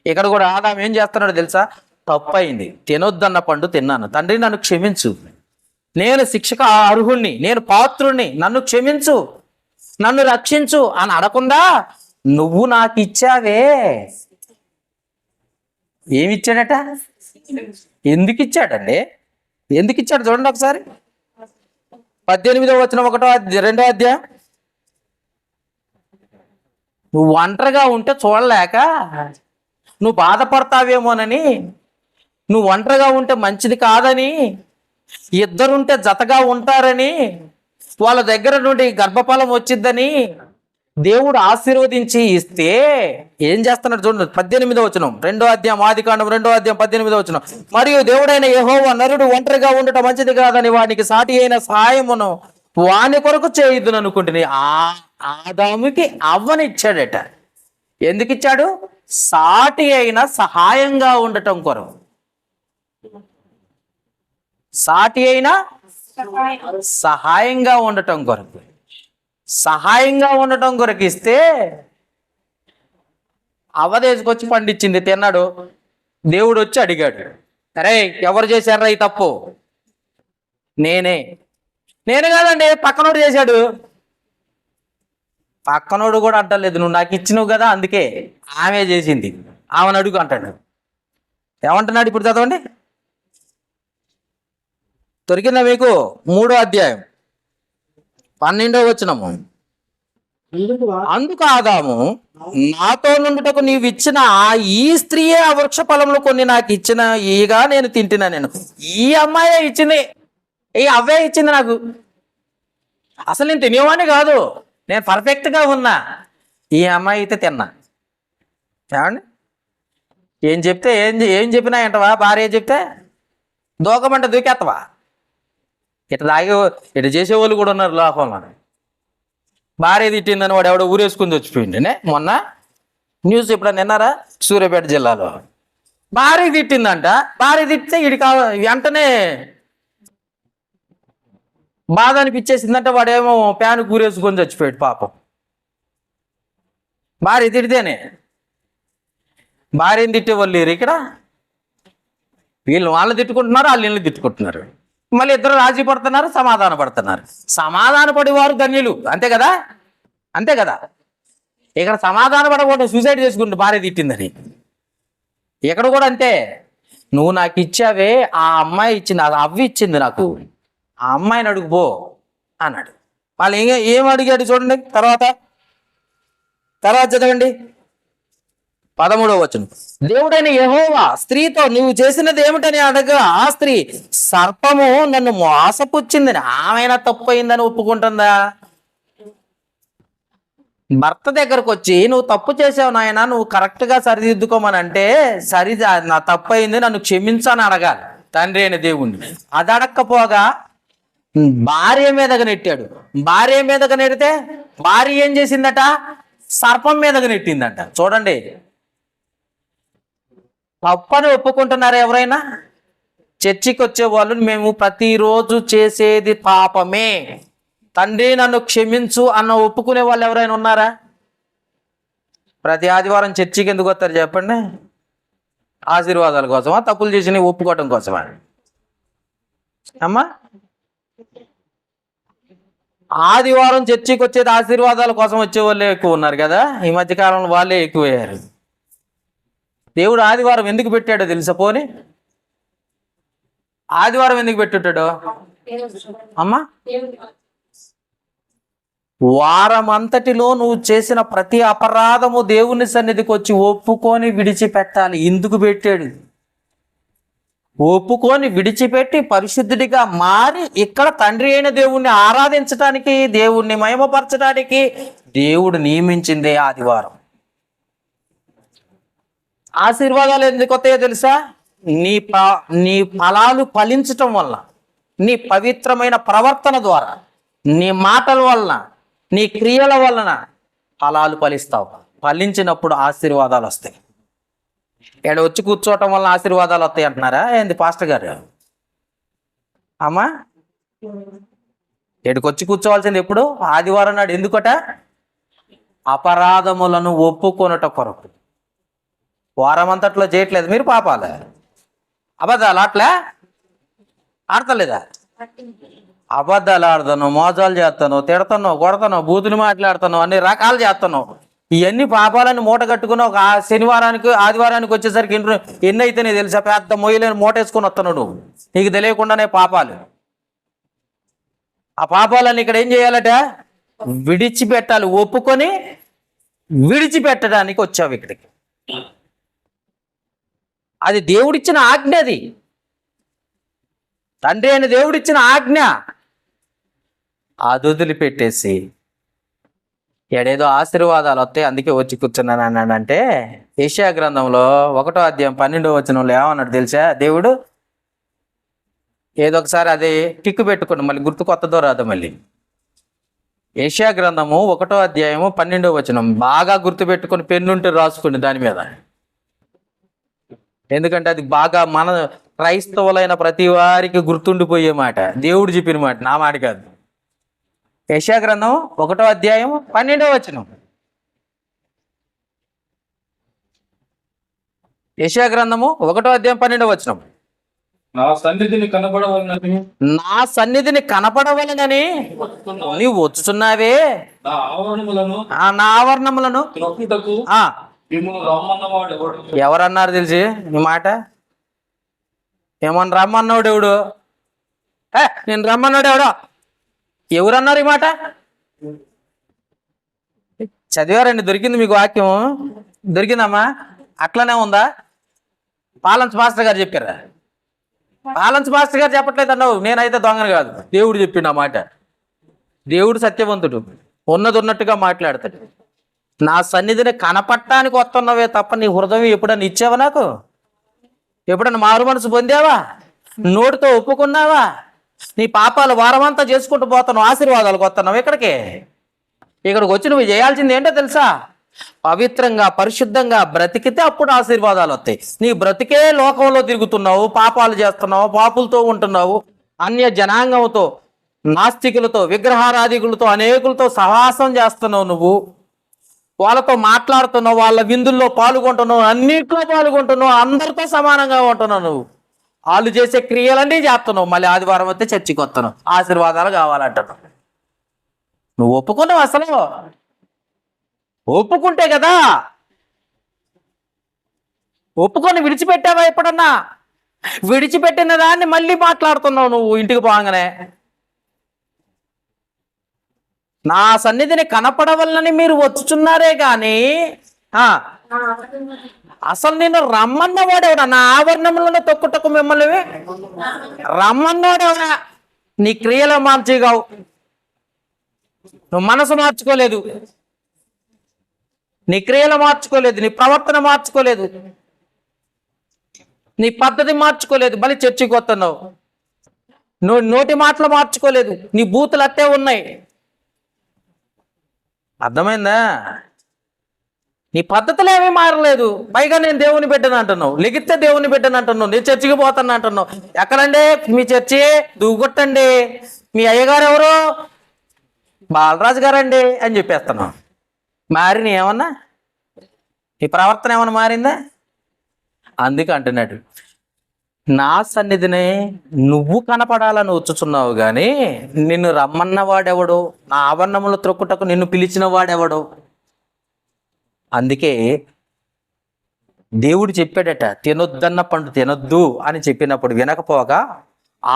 S2: ఇక్కడ కూడా ఆదాం ఏం చేస్తున్నాడు తెలుసా? తప్పయింది, తినొద్దన్న పండు తిన్నాను, తండ్రి నన్ను క్షమించు, నేను శిక్షకు అర్హుణ్ణి, నేను పాత్రుణ్ణి, నన్ను క్షమించు, నన్ను రక్షించు అని అడగకుండా నువ్వు నాకు ఇచ్చావే. ఏమిచ్చాడట? ఎందుకు ఇచ్చాడండి? ఎందుకు ఇచ్చాడు చూడండి ఒకసారి. 18వ వచనం 2వ అధ్యాయం. నువ్వు ఒంటరిగా ఉంటే చూడలేక నువ్వు బాధపడతావేమోనని, నువ్వు ఒంటరిగా ఉంటే మంచిది కాదని ఇద్దరుంటే జతగా ఉంటారని, వాళ్ళ దగ్గర నుండి గర్భఫలం వచ్చిద్దని దేవుడు ఆశీర్వదించి ఇస్తే ఏం చేస్తున్నాడు చూడండి. 18వ వచనం, 2వ అధ్యాయం, ఆదికాండం 2వ అధ్యాయం 18వ వచనం. మరియు దేవుడైన యెహోవా నరుడు ఒంటరిగా ఉండటం మంచిది కాదని వానికి సాటి అయిన సహాయమును వాని కొరకు చేయొద్దును అనుకుంటుని ఆదాముకి అవ్వనిచ్చాడట. ఎందుకు ఇచ్చాడు? సాటి అయిన సహాయంగా ఉండటం కొరకు. సాటి అయిన సహాయంగా ఉండటం కొరకు, సహాయంగా ఉండటం కొరకు ఇస్తే అవదేసుకొచ్చి పండించింది, తిన్నాడు. దేవుడు వచ్చి అడిగాడు, అరే ఎవరు చేశారా ఈ తప్పు? నేను కాదండి, పక్కనోడు చేశాడు. పక్కనోడు కూడా అంటలేదు, నువ్వు నాకు ఇచ్చినవు కదా అందుకే ఆమె చేసింది, ఆమెను అడుగు అంటాడు. ఏమంటున్నాడు ఇప్పుడు చదవండి. దొరికిందా మీకు? 3వ అధ్యాయం 12వ వచనము. అందుకు ఆదాము, నాతో నుండుటకు నీవు ఇచ్చిన ఈ స్త్రీయే ఆ వృక్ష ఫలంలో కొన్ని నాకు ఇచ్చిన ఈగా నేను తింటున్నా. నేను ఈ అమ్మాయే ఇచ్చింది, ఈ అవ్వే ఇచ్చింది నాకు. అసలు నేను తినేవాడిని కాదు, నేను పర్ఫెక్ట్గా ఉన్నా. ఈ అమ్మాయి అయితే తిన్నా. ఏమండి? ఏం చెప్తే ఏం చెప్పినా ఏంటవా? భార్య చెప్తే దూకమంటే దూకేత్తవా? ఇట్లా చేసేవాళ్ళు కూడా ఉన్నారు లోకంలో. భార్య తిట్టిందని వాడు ఎవడో ఊరేసుకుని వచ్చిపోయింది. మొన్న న్యూస్ ఎప్పుడన్నా విన్నారా? సూర్యాపేట జిల్లాలో భార్య తిట్టిందంట. భార్య తిట్టితే వెంటనే బాధ అనిపించేసిందంటే వాడేమో ప్యాన్ ఊరేసుకొని చచ్చిపోయాడు పాపం. భార్య తిడితేనే. భార్యని తిట్టేవాళ్ళు లేరు ఇక్కడ. వీళ్ళు వాళ్ళని తిట్టుకుంటున్నారు, వాళ్ళు వీళ్ళని తిట్టుకుంటున్నారు. మళ్ళీ ఇద్దరు రాజీ పడుతున్నారు, సమాధాన పడుతున్నారు. సమాధాన పడేవారు ధన్యులు. అంతే కదా? అంతే కదా? ఇక్కడ సమాధాన పడకూడదు, సూసైడ్ చేసుకుంటు భార్య తిట్టిందని. ఇక్కడ కూడా అంతే. నువ్వు నాకు ఇచ్చావే, ఆ అమ్మాయి ఇచ్చింది, అది అవ్వి ఇచ్చింది నాకు, ఆ అమ్మాయిని అడుగుపో అన్నాడు. వాళ్ళు ఏం అడిగాడు చూడండి. తర్వాత చదవండి 13వ వచనం. దేవుడైన యెహోవా స్త్రీతో నువ్వు చేసినది ఏమిటని అడగా ఆ స్త్రీ, సర్పము నన్ను మోసపుచ్చిందని. ఆమెనా తప్పు అయిందని ఒప్పుకుంటుందా? భర్త దగ్గరకు వచ్చి నువ్వు తప్పు చేసావు నాయన, నువ్వు కరెక్ట్గా సరిదిద్దుకోమని అంటే, నా తప్పు అయింది, నన్ను క్షమించని అడగాలి తండ్రి అయిన దేవుణ్ణి. అది అడక్కపోగా భార్య మీదగా నెట్టాడు. భార్య మీదగా నెడితే భార్య ఏం చేసిందట? సర్పం మీదగా నెట్టిందంట. చూడండి, తప్పని ఒప్పుకుంటున్నారా ఎవరైనా? చర్చికి వచ్చే వాళ్ళు మేము ప్రతిరోజు చేసేది పాపమే, తండ్రి నన్ను క్షమించు అన్న ఒప్పుకునే వాళ్ళు ఎవరైనా ఉన్నారా? ప్రతి ఆదివారం చర్చికి ఎందుకు వస్తారు చెప్పండి? ఆశీర్వాదాల కోసమా? తప్పులు చేసి ఒప్పుకోవటం కోసమా? అమ్మా, ఆదివారం చర్చికి వచ్చేది ఆశీర్వాదాల కోసం వచ్చే వాళ్ళే ఎక్కువ ఉన్నారు కదా. ఈ మధ్యకాలంలో వాళ్ళే ఎక్కువయ్యారు. దేవుడు ఆదివారం ఎందుకు పెట్టాడో తెలుసా? పోనీ ఆదివారం ఎందుకు పెట్టుంటాడు అమ్మా? వారం అంతటిలో నువ్వు చేసిన ప్రతి అపరాధము దేవుని సన్నిధికి వచ్చి ఒప్పుకొని విడిచిపెట్టాలి. ఎందుకు పెట్టాడు? ఒప్పుకొని విడిచిపెట్టి పరిశుద్ధుడిగా మారి ఇక్కడ తండ్రి అయిన దేవుణ్ణి ఆరాధించడానికి, దేవుణ్ణి మహిమపరచడానికి దేవుడు నియమించిందే ఆదివారం. ఆశీర్వాదాలు ఎందుకు వస్తాయో తెలుసా? నీ ఫలాలు ఫలించటం వల్ల, నీ పవిత్రమైన ప్రవర్తన ద్వారా, నీ మాటల వలన, నీ క్రియల వలన ఫలాలు ఫలిస్తావు. ఫలించినప్పుడు ఆశీర్వాదాలు వస్తాయి. ఇక్కడ వచ్చి కూర్చోవటం వల్ల ఆశీర్వాదాలు వస్తాయి అంటున్నారా ఏంది పాస్టర్ గారు? అమ్మా, ఇక్కడికి వచ్చి కూర్చోవాల్సింది ఎప్పుడు? ఆదివారం నాడు. ఎందుకట? అపరాధములను ఒప్పుకొనుట కొరకు. వారం అంతట్లో చేయట్లేదు మీరు పాపాలు, అబద్ధాలు అట్లా ఆడతలేదా? అబద్ధాలు ఆడతాను, మోసాలు చేస్తాను, తిడతాను, కొడతాను, బూతులు మాట్లాడతాను, అన్ని రకాలు చేస్తాను. ఇవన్నీ పాపాలని మూట కట్టుకుని ఒక శనివారానికి ఆదివారానికి వచ్చేసరికి ఎన్ని అయితేనే తెలుసా? పెద్ద మొయ్యలేని మూట వేసుకొని వస్తాను నువ్వు, నీకు తెలియకుండానే పాపాలు. ఆ పాపాలని ఇక్కడ ఏం చేయాలట? విడిచిపెట్టాలి. ఒప్పుకొని విడిచిపెట్టడానికి వచ్చావు ఇక్కడికి. అది దేవుడిచ్చిన ఆజ్ఞ. అది తండ్రి అయిన దేవుడిచ్చిన ఆజ్ఞ అది వదిలిపెట్టేసి ఏడేదో ఆశీర్వాదాలు వస్తాయి అందుకే వచ్చి కూర్చున్నాను అన్నాడంటే, యెషయా గ్రంథంలో 1వ అధ్యాయం 12వ వచనంలో ఏమన్నాడు తెలుసా? దేవుడు ఏదో ఒకసారి అది టిక్కు పెట్టుకోండి, మళ్ళీ గుర్తు కొత్తదో రాదు. మళ్ళీ యెషయా గ్రంథము 1వ అధ్యాయము 12వ వచనం బాగా గుర్తుపెట్టుకొని పెన్నుంటే రాసుకోండి దాని మీద. ఎందుకంటే అది బాగా మన క్రైస్తవులైన ప్రతి వారికి గుర్తుండిపోయే మాట, దేవుడు చెప్పిన మాట, నా మాట కాదు. యెషయా గ్రంథం 1వ అధ్యాయం 12వ వచనం. యెషయా గ్రంథము 1వ అధ్యాయం 12వ వచనం.
S4: నా సన్నిధిని కనబడవలనని
S2: నా సన్నిధిని కనపడవలనని నీవు వచ్చుచున్నావే,
S4: నా ఆవరణములను
S2: నా ఆవరణములను
S4: త్రొక్కుటకు
S2: ఆ
S4: మిమ్మును రమ్మన్నవాడు ఎవడు?
S2: ఎవరన్నారు తెలిసి ఈ మాట? ఏమన్నా రమ్మన్నాడు ఎవడు? నేను రమ్మన్నాడు ఎవడో? ఎవరన్నారు ఈ మాట? చదివారండి, దొరికింది మీకు వాక్యం? దొరికిందమ్మా? అట్లనే ఉందా? పాలన్స్ మాస్టర్ గారు చెప్పారా? పాలన్స్ మాస్టర్ గారు చెప్పట్లేదు అన్నావు, నేనైతే దొంగను కాదు, దేవుడు చెప్పిండు ఆ మాట. దేవుడు సత్యవంతుడు, ఉన్నది ఉన్నట్టుగా మాట్లాడతాడు. నా సన్నిధిని కనపట్టానికి వస్తున్నావే తప్ప నీ హృదయం ఎప్పుడన్నా ఇచ్చావా? నాకు ఎప్పుడన్నా మారు మనసు పొందావా? నోటితో ఒప్పుకున్నావా? నీ పాపాలు వారమంతా చేసుకుంటూ పోతున్నావు, ఆశీర్వాదాలకు వస్తున్నావు. ఇక్కడికి వచ్చి నువ్వు చేయాల్సింది ఏంటో తెలుసా? పవిత్రంగా పరిశుద్ధంగా బ్రతికితే అప్పుడు ఆశీర్వాదాలు వస్తాయి. నీ బ్రతికే లోకంలో తిరుగుతున్నావు, పాపాలు చేస్తున్నావు, పాపులతో ఉంటున్నావు, అన్య జనాంగంతో, నాస్తికులతో, విగ్రహారాధికులతో, అనేకులతో సహవాసం చేస్తున్నావు. నువ్వు వాళ్ళతో మాట్లాడుతున్నావు, వాళ్ళ విందుల్లో పాల్గొంటున్నావు, అన్నిట్లో పాల్గొంటున్నావు, అందరితో సమానంగా ఉంటున్నావు. నువ్వు వాళ్ళు చేసే క్రియలన్నీ చేస్తున్నావు. మళ్ళీ ఆదివారం వస్తే చర్చికి వస్తున్నావు, ఆశీర్వాదాలు కావాలంటున్నావు. నువ్వు ఒప్పుకున్నావు? అసలు ఒప్పుకుంటే కదా. ఒప్పుకొని విడిచిపెట్టావా ఎప్పుడన్నా? విడిచిపెట్టిన దాన్ని మళ్ళీ మాట్లాడుతున్నావు నువ్వు ఇంటికి పోగానే. నా సన్నిధిని కనపడవలనని మీరు వచ్చుచున్నారే కానీ అసలు నేను రమ్మన్నవాడేవడా? నా ఆవరణంలో తొక్కుటకు మిమ్మల్ని రమ్మన్నవాడేవడా? నీ క్రియలు మార్చిగావు, నువ్వు మనసు మార్చుకోలేదు, నీ క్రియలు మార్చుకోలేదు, నీ ప్రవర్తన మార్చుకోలేదు, నీ పద్ధతి మార్చుకోలేదు, మళ్ళీ చర్చికి వస్తున్నావు. నువ్వు నోటి మాటలు మార్చుకోలేదు, నీ బూతులు అట్టే ఉన్నాయి. అర్థమైందా? నీ పద్ధతులు ఏమీ మారలేదు. పైగా నేను దేవుని బిడ్డను అంటున్నావు, లెగిస్తే దేవుని బిడ్డను అంటున్నావు, నేను చర్చికి పోతాను అంటున్నావు. ఎక్కడండి మీ చర్చి? దూగొట్టండి. మీ అయ్యగారు ఎవరు? బాలరాజు గారండి అని చెప్పేస్తున్నావు. మారిన ఏమన్నా? నీ ప్రవర్తన ఏమన్నా మారిందా? అందుకే అంటున్నాడు, నా సన్నిధిని నువ్వు కనపడాలని వచ్చుచున్నావు కానీ నిన్ను రమ్మన్న వాడెవడు? నా ఆవరణములు త్రొక్కుటకు నిన్ను పిలిచిన వాడెవడు? అందుకే దేవుడు చెప్పాడట, తినొద్దన్న పండు తినొద్దు అని చెప్పినప్పుడు వినకపోగా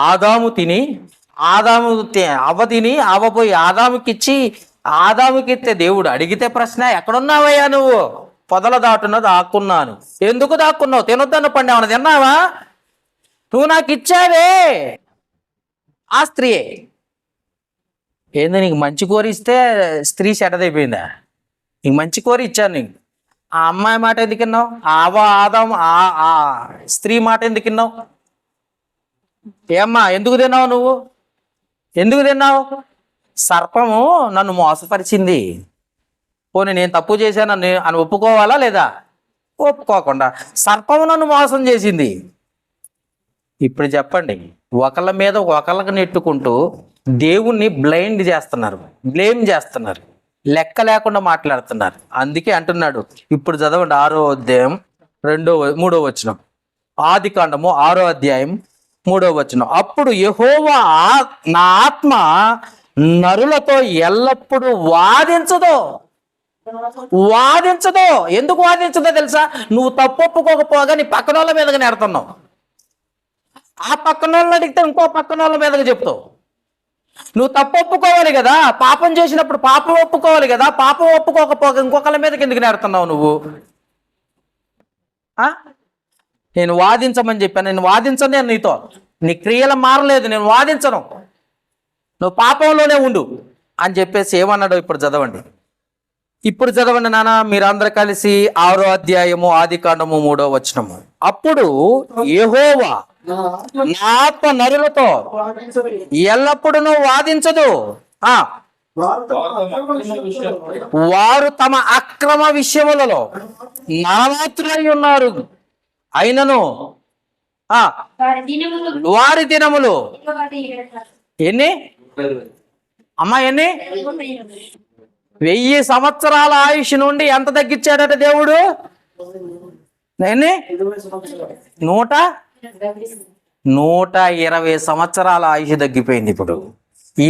S2: ఆదాము తిని అవ్వ తిని అవ్వపోయి ఆదాముకిచ్చి ఆదాముకిస్తే దేవుడు అడిగితే ప్రశ్న, ఎక్కడున్నావయ్యా నువ్వు? పొదల దాటున దాక్కున్నాను. ఎందుకు దాక్కున్నావు? తినొద్దన్న పండు ఏమన్నా తిన్నావా? నువ్వు నాకు ఇచ్చావే ఆ స్త్రీయే. ఏంది నీకు మంచి కోరి ఇస్తే స్త్రీ చెడ్డదైపోయిందా? నీకు మంచి కోరి ఇచ్చాను నీకు. ఆ అమ్మాయి మాట ఎందుకు విన్నావు? ఆ స్త్రీ మాట ఎందుకు విన్నావు? ఏమ్మా ఎందుకు తిన్నావు? నువ్వు ఎందుకు తిన్నావు? సర్పము నన్ను మోసపరిచింది. పోనీ నేను తప్పు చేశాను అని ఒప్పుకోవాలా లేదా? ఒప్పుకోకుండా సర్పము నన్ను మోసం చేసింది. ఇప్పుడు చెప్పండి, ఒకళ్ళ మీద ఒకళ్ళకి నెట్టుకుంటూ దేవుణ్ణి బ్లైండ్ చేస్తున్నారు, బ్లేమ్ చేస్తున్నారు, లెక్క లేకుండా మాట్లాడుతున్నారు. అందుకే అంటున్నాడు, ఇప్పుడు చదవండి 6వ అధ్యాయం 3వ వచనం. ఆదికాండము 6వ అధ్యాయం 3వ వచనం. అప్పుడు యెహోవా నా ఆత్మ నరులతో ఎల్లప్పుడూ వాదించదు. ఎందుకు వాదించదో తెలుసా? నువ్వు తప్పు ఒప్పుకోకపోగా నీ పక్కన వాళ్ళ మీదగా నెడుతున్నావు. ఆ పక్కన వాళ్ళని అడిగితే ఇంకో పక్కన వాళ్ళ మీదగా చెప్తావు. నువ్వు తప్పు ఒప్పుకోవాలి కదా, పాపం చేసినప్పుడు పాపం ఒప్పుకోవాలి కదా. పాపం ఒప్పుకోకపోగా ఇంకొకళ్ళ మీదకి ఎందుకు నెడుతున్నావు నువ్వు? నేను వాదించమని చెప్పాను, నేను వాదించను నేను నీతో. నీ క్రియలు మారలేదు, నేను వాదించను, నువ్వు పాపంలోనే ఉండు అని చెప్పేసి ఏమన్నాడో ఇప్పుడు చదవండి. ఇప్పుడు చదవండి నాన్న, మీరందరూ కలిసి 6వ అధ్యాయము ఆదికాండము 3వ వచనము. అప్పుడు యెహోవా
S5: నా ఆత్మ
S2: నా ఆత్మ నరులతో
S5: వాదించదు.
S2: ఎల్లప్పుడూ వాదించదు.
S5: వారు తమ అక్రమ విషయంలో
S2: వారు తమ అక్రమ విషయములలో నరమాత్రులై ఉన్నారు. అయినను వారి దినములు ఎన్ని అమ్మా, ఎన్ని 1000 సంవత్సరాల ఆయుష్ నుండి ఎంత తగ్గించాడట దేవుడు? ఎన్ని? 120 సంవత్సరాల ఆయుష్ తగ్గిపోయింది. ఇప్పుడు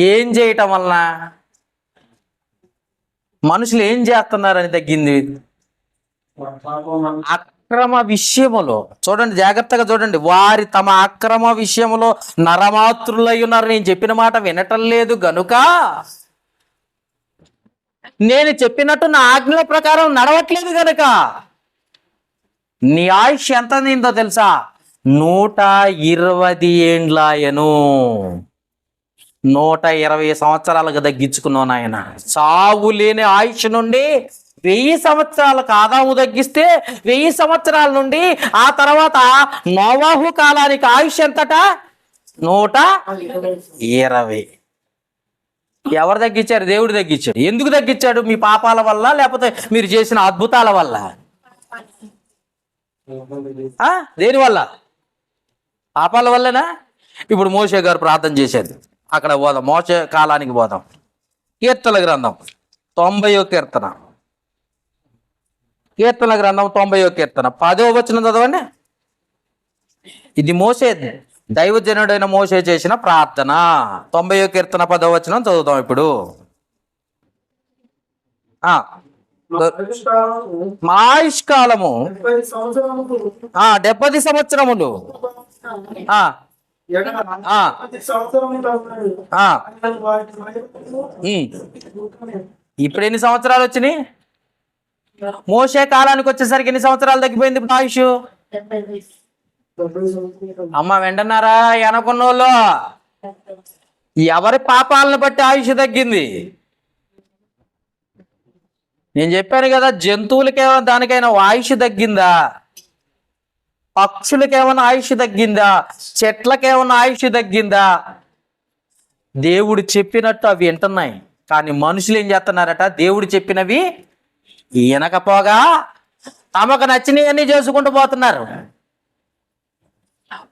S2: ఏం చేయటం వలన? మనుషులు ఏం చేస్తున్నారని తగ్గింది? అక్రమ విషయములో, చూడండి జాగ్రత్తగా చూడండి, వారి తమ అక్రమ విషయములో నరమాతృలై ఉన్నారు. నేను చెప్పిన మాట వినటం లేదు గనుక, నేను చెప్పినట్టు నా ఆజ్ఞల ప్రకారం నడవట్లేదు గనుక నీ ఆయుష్ ఎంత నిందో తెలుసా? 120 ఏండ్లాయను. 120 సంవత్సరాలకు తగ్గించుకున్నావు నాయన. సావు లేని ఆయుష్ నుండి 1000 సంవత్సరాలకు ఆదాము తగ్గిస్తే 1000 సంవత్సరాల నుండి ఆ తర్వాత నోవాహు కాలానికి ఆయుష్ ఎంతట? 120. ఎవరు తగ్గించారు? దేవుడు తగ్గించాడు. ఎందుకు తగ్గించాడు? మీ పాపాల వల్ల, లేకపోతే మీరు చేసిన అద్భుతాల వల్ల? దేని వల్ల? పాపాల వల్లనా? ఇప్పుడు మోషే గారు ప్రార్థన చేశారు, అక్కడ పోదాం, మోషే కాలానికి పోదాం. కీర్తన గ్రంథం 90వ కీర్తన, కీర్తన గ్రంథం 90వ కీర్తన 10వ వచనం చదవండి. ఇది మోషే, దైవజనుడైన మోషే చేసిన ప్రార్థన. 90వ కీర్తన 10వ వచనం చదువుతాం ఇప్పుడు. మా ఆయుష్కాలము
S5: 70 సంవత్సరములు
S2: 70 సంవత్సరములు.
S5: 10 సంవత్సరములు.
S2: ఇప్పుడు ఎన్ని సంవత్సరాలు వచ్చినాయి? మోషే కాలానికి వచ్చేసరికి ఎన్ని సంవత్సరాలు తగ్గిపోయింది ఇప్పుడు ఆయుష్? అమ్మ వెంటన్నారా? వెనకున్నోళ్ళు ఎవరి పాపాలను బట్టి ఆయుష్ తగ్గింది? నేను చెప్పాను కదా, జంతువులకేమైనా దానికైనా ఆయుష్ తగ్గిందా? పక్షులకేమైనా ఆయుష్ తగ్గిందా? చెట్లకేమైనా ఆయుష్ తగ్గిందా? దేవుడు చెప్పినట్టు అవి వింటున్నాయి, కానీ మనుషులు ఏం చేస్తున్నారట? దేవుడు చెప్పినవి వినకపోగా తమకు నచ్చినవన్నీ చేసుకుంటూ పోతున్నారు.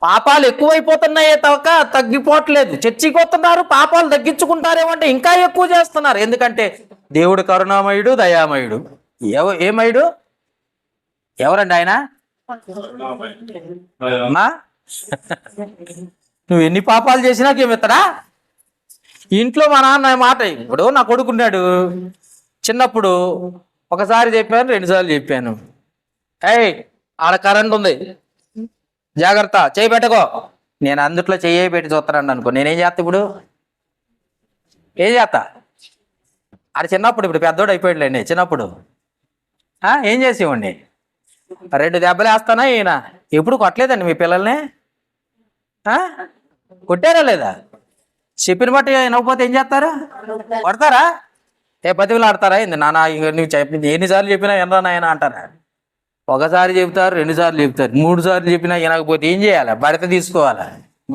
S2: పాపాలు ఎక్కువైపోతున్నాయే తప్ప తగ్గిపోవట్లేదు. చర్చికి వస్తున్నారు, పాపాలు తగ్గించుకుంటారేమంటే ఇంకా ఎక్కువ చేస్తున్నారు. ఎందుకంటే దేవుడు కరుణామయుడు, దయామయుడు. ఏమయుడు? ఎవరండి ఆయన? అమ్మా, నువ్వు ఎన్ని పాపాలు చేసినా ఏమిస్తాడా? ఇంట్లో మా నాన్న మాట, ఇప్పుడు నా కొడుకున్నాడు, చిన్నప్పుడు ఒకసారి చెప్పాను, 2 సార్లు చెప్పాను, ఆడ కరెంట్ ఉంది, జాగ్రత్త, చేయి పెట్టుకో. నేను అందుట్లో చెయ్యి పెట్టి చూస్తానండి అనుకో, నేనేం చేస్తా? ఇప్పుడు ఏం చేస్తా? అది చిన్నప్పుడు, ఇప్పుడు పెద్దోడు అయిపోయాడులేండి. చిన్నప్పుడు ఏం చేసేవాడిని? 2 దెబ్బలు వేస్తానా? ఈయన ఎప్పుడు కొట్టలేదండి మీ పిల్లల్ని? కొట్టారా లేదా? చెప్పిన బట్టి వినకపోతే ఏం చేస్తారు? కొడతారా? బతివులు ఆడతారా? ఏంది నాన్న నువ్వు చెప్పింది ఎన్నిసార్లు చెప్పినా ఎనరా నాయన అంటారా? ఒకసారి చెబుతారు, 2 సార్లు చెబుతారు, 3 సార్లు చెప్పినా వినకపోతే ఏం చేయాలి? బడత తీసుకోవాలా,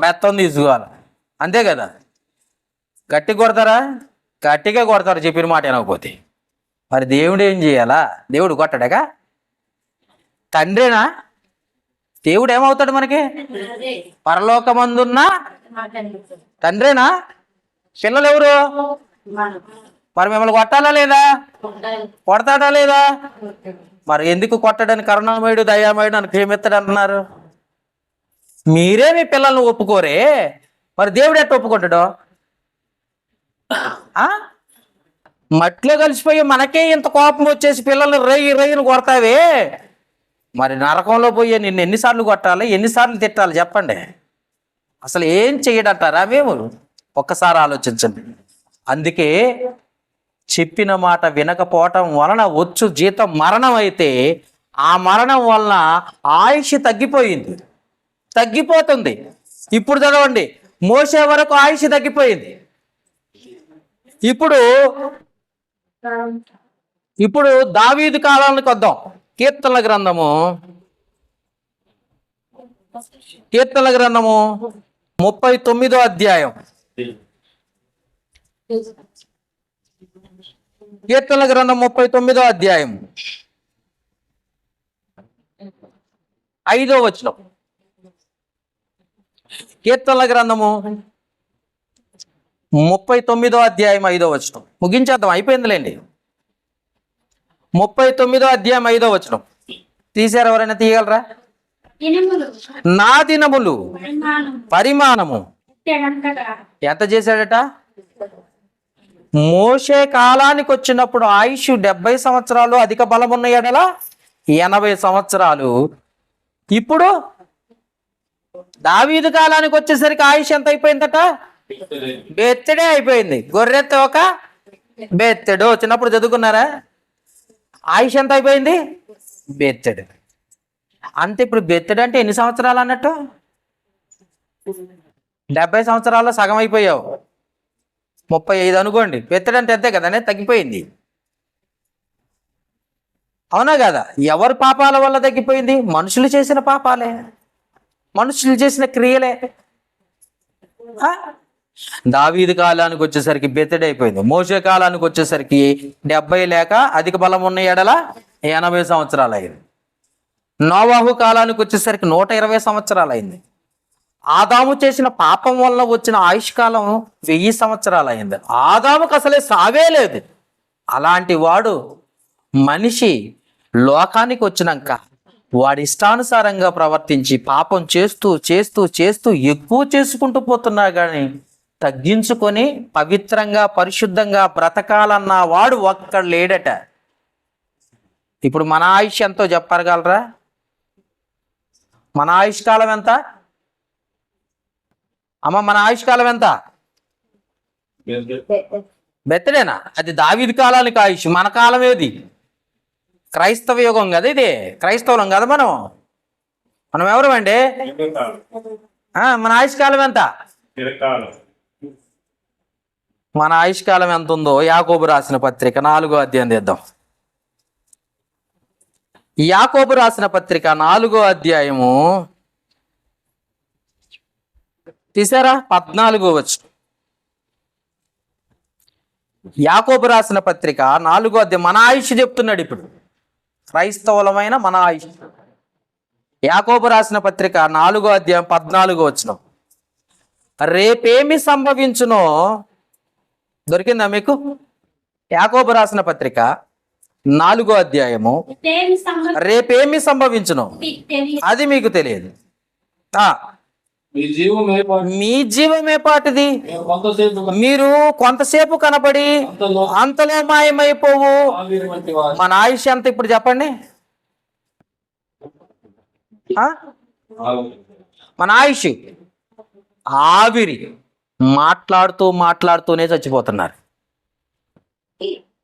S2: మెత్తం తీసుకోవాలి, అంతే కదా. గట్టి కొడతారా? గట్టిగా కొడతారు చెప్పిన మాట వినకపోతే. మరి దేవుడు ఏం చేయాలా? దేవుడు కొట్టడాక తండ్రేనా? దేవుడు ఏమవుతాడు మనకి? పరలోకమందున్న తండ్రేనా? పిల్లలు ఎవరు? మరి మిమ్మల్ని కొట్టాలా లేదా? కొడతాడా లేదా? మరి ఎందుకు కొట్టడని కరుణామయుడు, దయామయుడు అని ప్రేమిస్తాడు అంటున్నారు? మీరే మీ పిల్లల్ని ఒప్పుకోరే, మరి దేవుడు ఎట్లా ఒప్పుకుంటాడు? మట్టిలో కలిసిపోయి మనకే ఇంత కోపం వచ్చేసి పిల్లల్ని రైని కొడతావే, మరి నరకంలో పోయి నిన్ను ఎన్నిసార్లు కొట్టాలి, ఎన్నిసార్లు తిట్టాలి చెప్పండి? అసలు ఏం చెయ్యడంటారా మేము? ఒక్కసారి ఆలోచించండి. అందుకే చెప్పిన మాట వినకపోవటం వలన వచ్చు జీతం మరణం అయితే, ఆ మరణం వలన ఆయుష్ తగ్గిపోతుంది. ఇప్పుడు చదవండి, మోసే వరకు ఆయుష్ తగ్గిపోయింది. ఇప్పుడు ఇప్పుడు దావీదు కాలానికి వద్దాం. కీర్తనల గ్రంథము 39వ అధ్యాయం. కీర్తనల గ్రంథం 39వ అధ్యాయం 5వ వచనం. కీర్తనల గ్రంథము 39వ అధ్యాయం 5వ వచనం. ముగించేద్దాం, అయిపోయిందిలేండి. 39వ అధ్యాయం 5వ వచనం తీశారు, ఎవరైనా తీయగలరా?
S3: దినములు
S2: నా దినములు పరిమాణము
S3: ఎడంతగా
S2: ఎంత చేశాడట? మోషే కాలానికి వచ్చినప్పుడు ఆయుష్ 70 సంవత్సరాలు, అధిక బలం ఉన్న ఎడల 80 సంవత్సరాలు. ఇప్పుడు దావీదు కాలానికి వచ్చేసరికి ఆయుష్ ఎంత అయిపోయిందట? బెత్తడే అయిపోయింది. గొర్రె తోక బెత్తడు. చిన్నప్పుడు చదువుకున్నారా? ఆయుష్ ఎంత అయిపోయింది? బెత్తడు. అంతే. ఇప్పుడు బెత్తడు అంటే ఎన్ని సంవత్సరాలు అన్నట్టు? 70 సంవత్సరాల్లో సగం అయిపోయావు. 35 అనుకోండి. బెత్తడు అంటే అంతే కదా, తగ్గిపోయింది. అవునా కదా? ఎవరి పాపాల వల్ల తగ్గిపోయింది? మనుషులు చేసిన పాపాలే, మనుషులు చేసిన క్రియలే. దావీదు కాలానికి వచ్చేసరికి బెత్తడి అయిపోయింది. మోషే కాలానికి వచ్చేసరికి 70 లేక అధిక బలం ఉన్న ఎడల 80 సంవత్సరాలు అయింది. నోవాహు కాలానికి వచ్చేసరికి 120 సంవత్సరాలు అయింది. ఆదాము చేసిన పాపం వల్ల వచ్చిన ఆయుష్ కాలం 1000 సంవత్సరాలు అయింది. ఆదాముకు అసలే సావే లేదు. అలాంటి వాడు మనిషి లోకానికి వచ్చినాక వాడి ఇష్టానుసారంగా ప్రవర్తించి పాపం చేస్తూ చేస్తూ చేస్తూ ఎక్కువ చేసుకుంటూ పోతున్నా కానీ తగ్గించుకొని పవిత్రంగా పరిశుద్ధంగా బ్రతకాలన్న వాడు ఒక్కడు లేడట. ఇప్పుడు మన ఆయుష్ ఎంతో చెప్పగలరా? మన ఆయుష్ కాలం ఎంత అమ్మ? మన ఆయుష్ కాలం ఎంత? బెత్తడేనా? అది దావీదు కాలానికి ఆయుష్. మన కాలం ఏది? క్రైస్తవ యుగం కదా ఇది. క్రైస్తవులం కదా మనం ఎవరు అండి? మన ఆయుష్ కాలం ఎంత? మన ఆయుష్ కాలం ఎంత ఉందో యాకోబు రాసిన పత్రిక 4వ అధ్యాయం తీద్దాం. యాకోబు రాసిన పత్రిక 4వ అధ్యాయము తీసారా? 14వ వచనం. యాకోబు రాసిన పత్రిక 4వ అధ్యాయం. మన ఆయుష్ చెప్తున్నాడు ఇప్పుడు, క్రైస్తవులమైన మన ఆయుష్. యాకోబు రాసిన పత్రిక 4వ అధ్యాయం 14వ వచనం. రేపేమి సంభవించునో దొరికిందా మీకు? యాకోబు రాసిన పత్రిక 4వ అధ్యాయము. రేపేమి సంభవించునో అది మీకు తెలియదు. మీ జీవమే పాటిది. మీరు కొంతసేపు కనబడి అంతలో మాయమైపోవు. మన ఆయుష్ ఎంత ఇప్పుడు చెప్పండి? మన ఆయుష్ ఆవిరి. మాట్లాడుతూనే చచ్చిపోతున్నారు.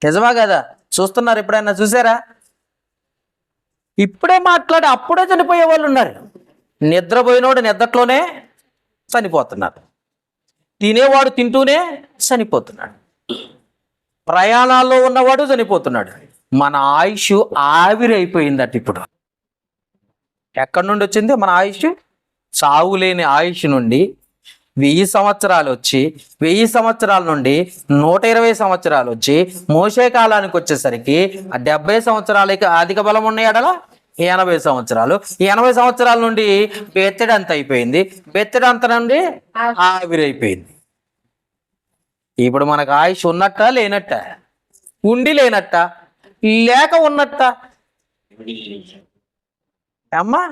S2: నిజమా కదా? చూస్తున్నారు? ఎప్పుడైనా చూసారా? ఇప్పుడే మాట్లాడి అప్పుడే చనిపోయే వాళ్ళు ఉన్నారు. నిద్రపోయినోడు నిద్రలోనే చనిపోతున్నారు. తినేవాడు తింటూనే చనిపోతున్నాడు. ప్రయాణాల్లో ఉన్నవాడు చనిపోతున్నాడు. మన ఆయుష్ ఆవిరైపోయిందట ఇప్పుడు. ఎక్కడి నుండి వచ్చింది మన ఆయుష్? చావులేని ఆయుష్ నుండి 1000 సంవత్సరాలు వచ్చి 1000 సంవత్సరాల నుండి 120 సంవత్సరాలు వచ్చి మోషే కాలానికి వచ్చేసరికి 70 సంవత్సరాలకి అధిక బలం ఉన్న ఎడల 80 సంవత్సరాలు. 80 సంవత్సరాల నుండి బెత్తడి అంత అయిపోయింది. బెత్తడి అంత నుండి ఆవిరైపోయింది. ఇప్పుడు మనకు ఆయుష్ ఉన్నట్ట లేనట్ట? ఉండి లేనట్ట? లేక ఉన్నట్ట? అమ్మా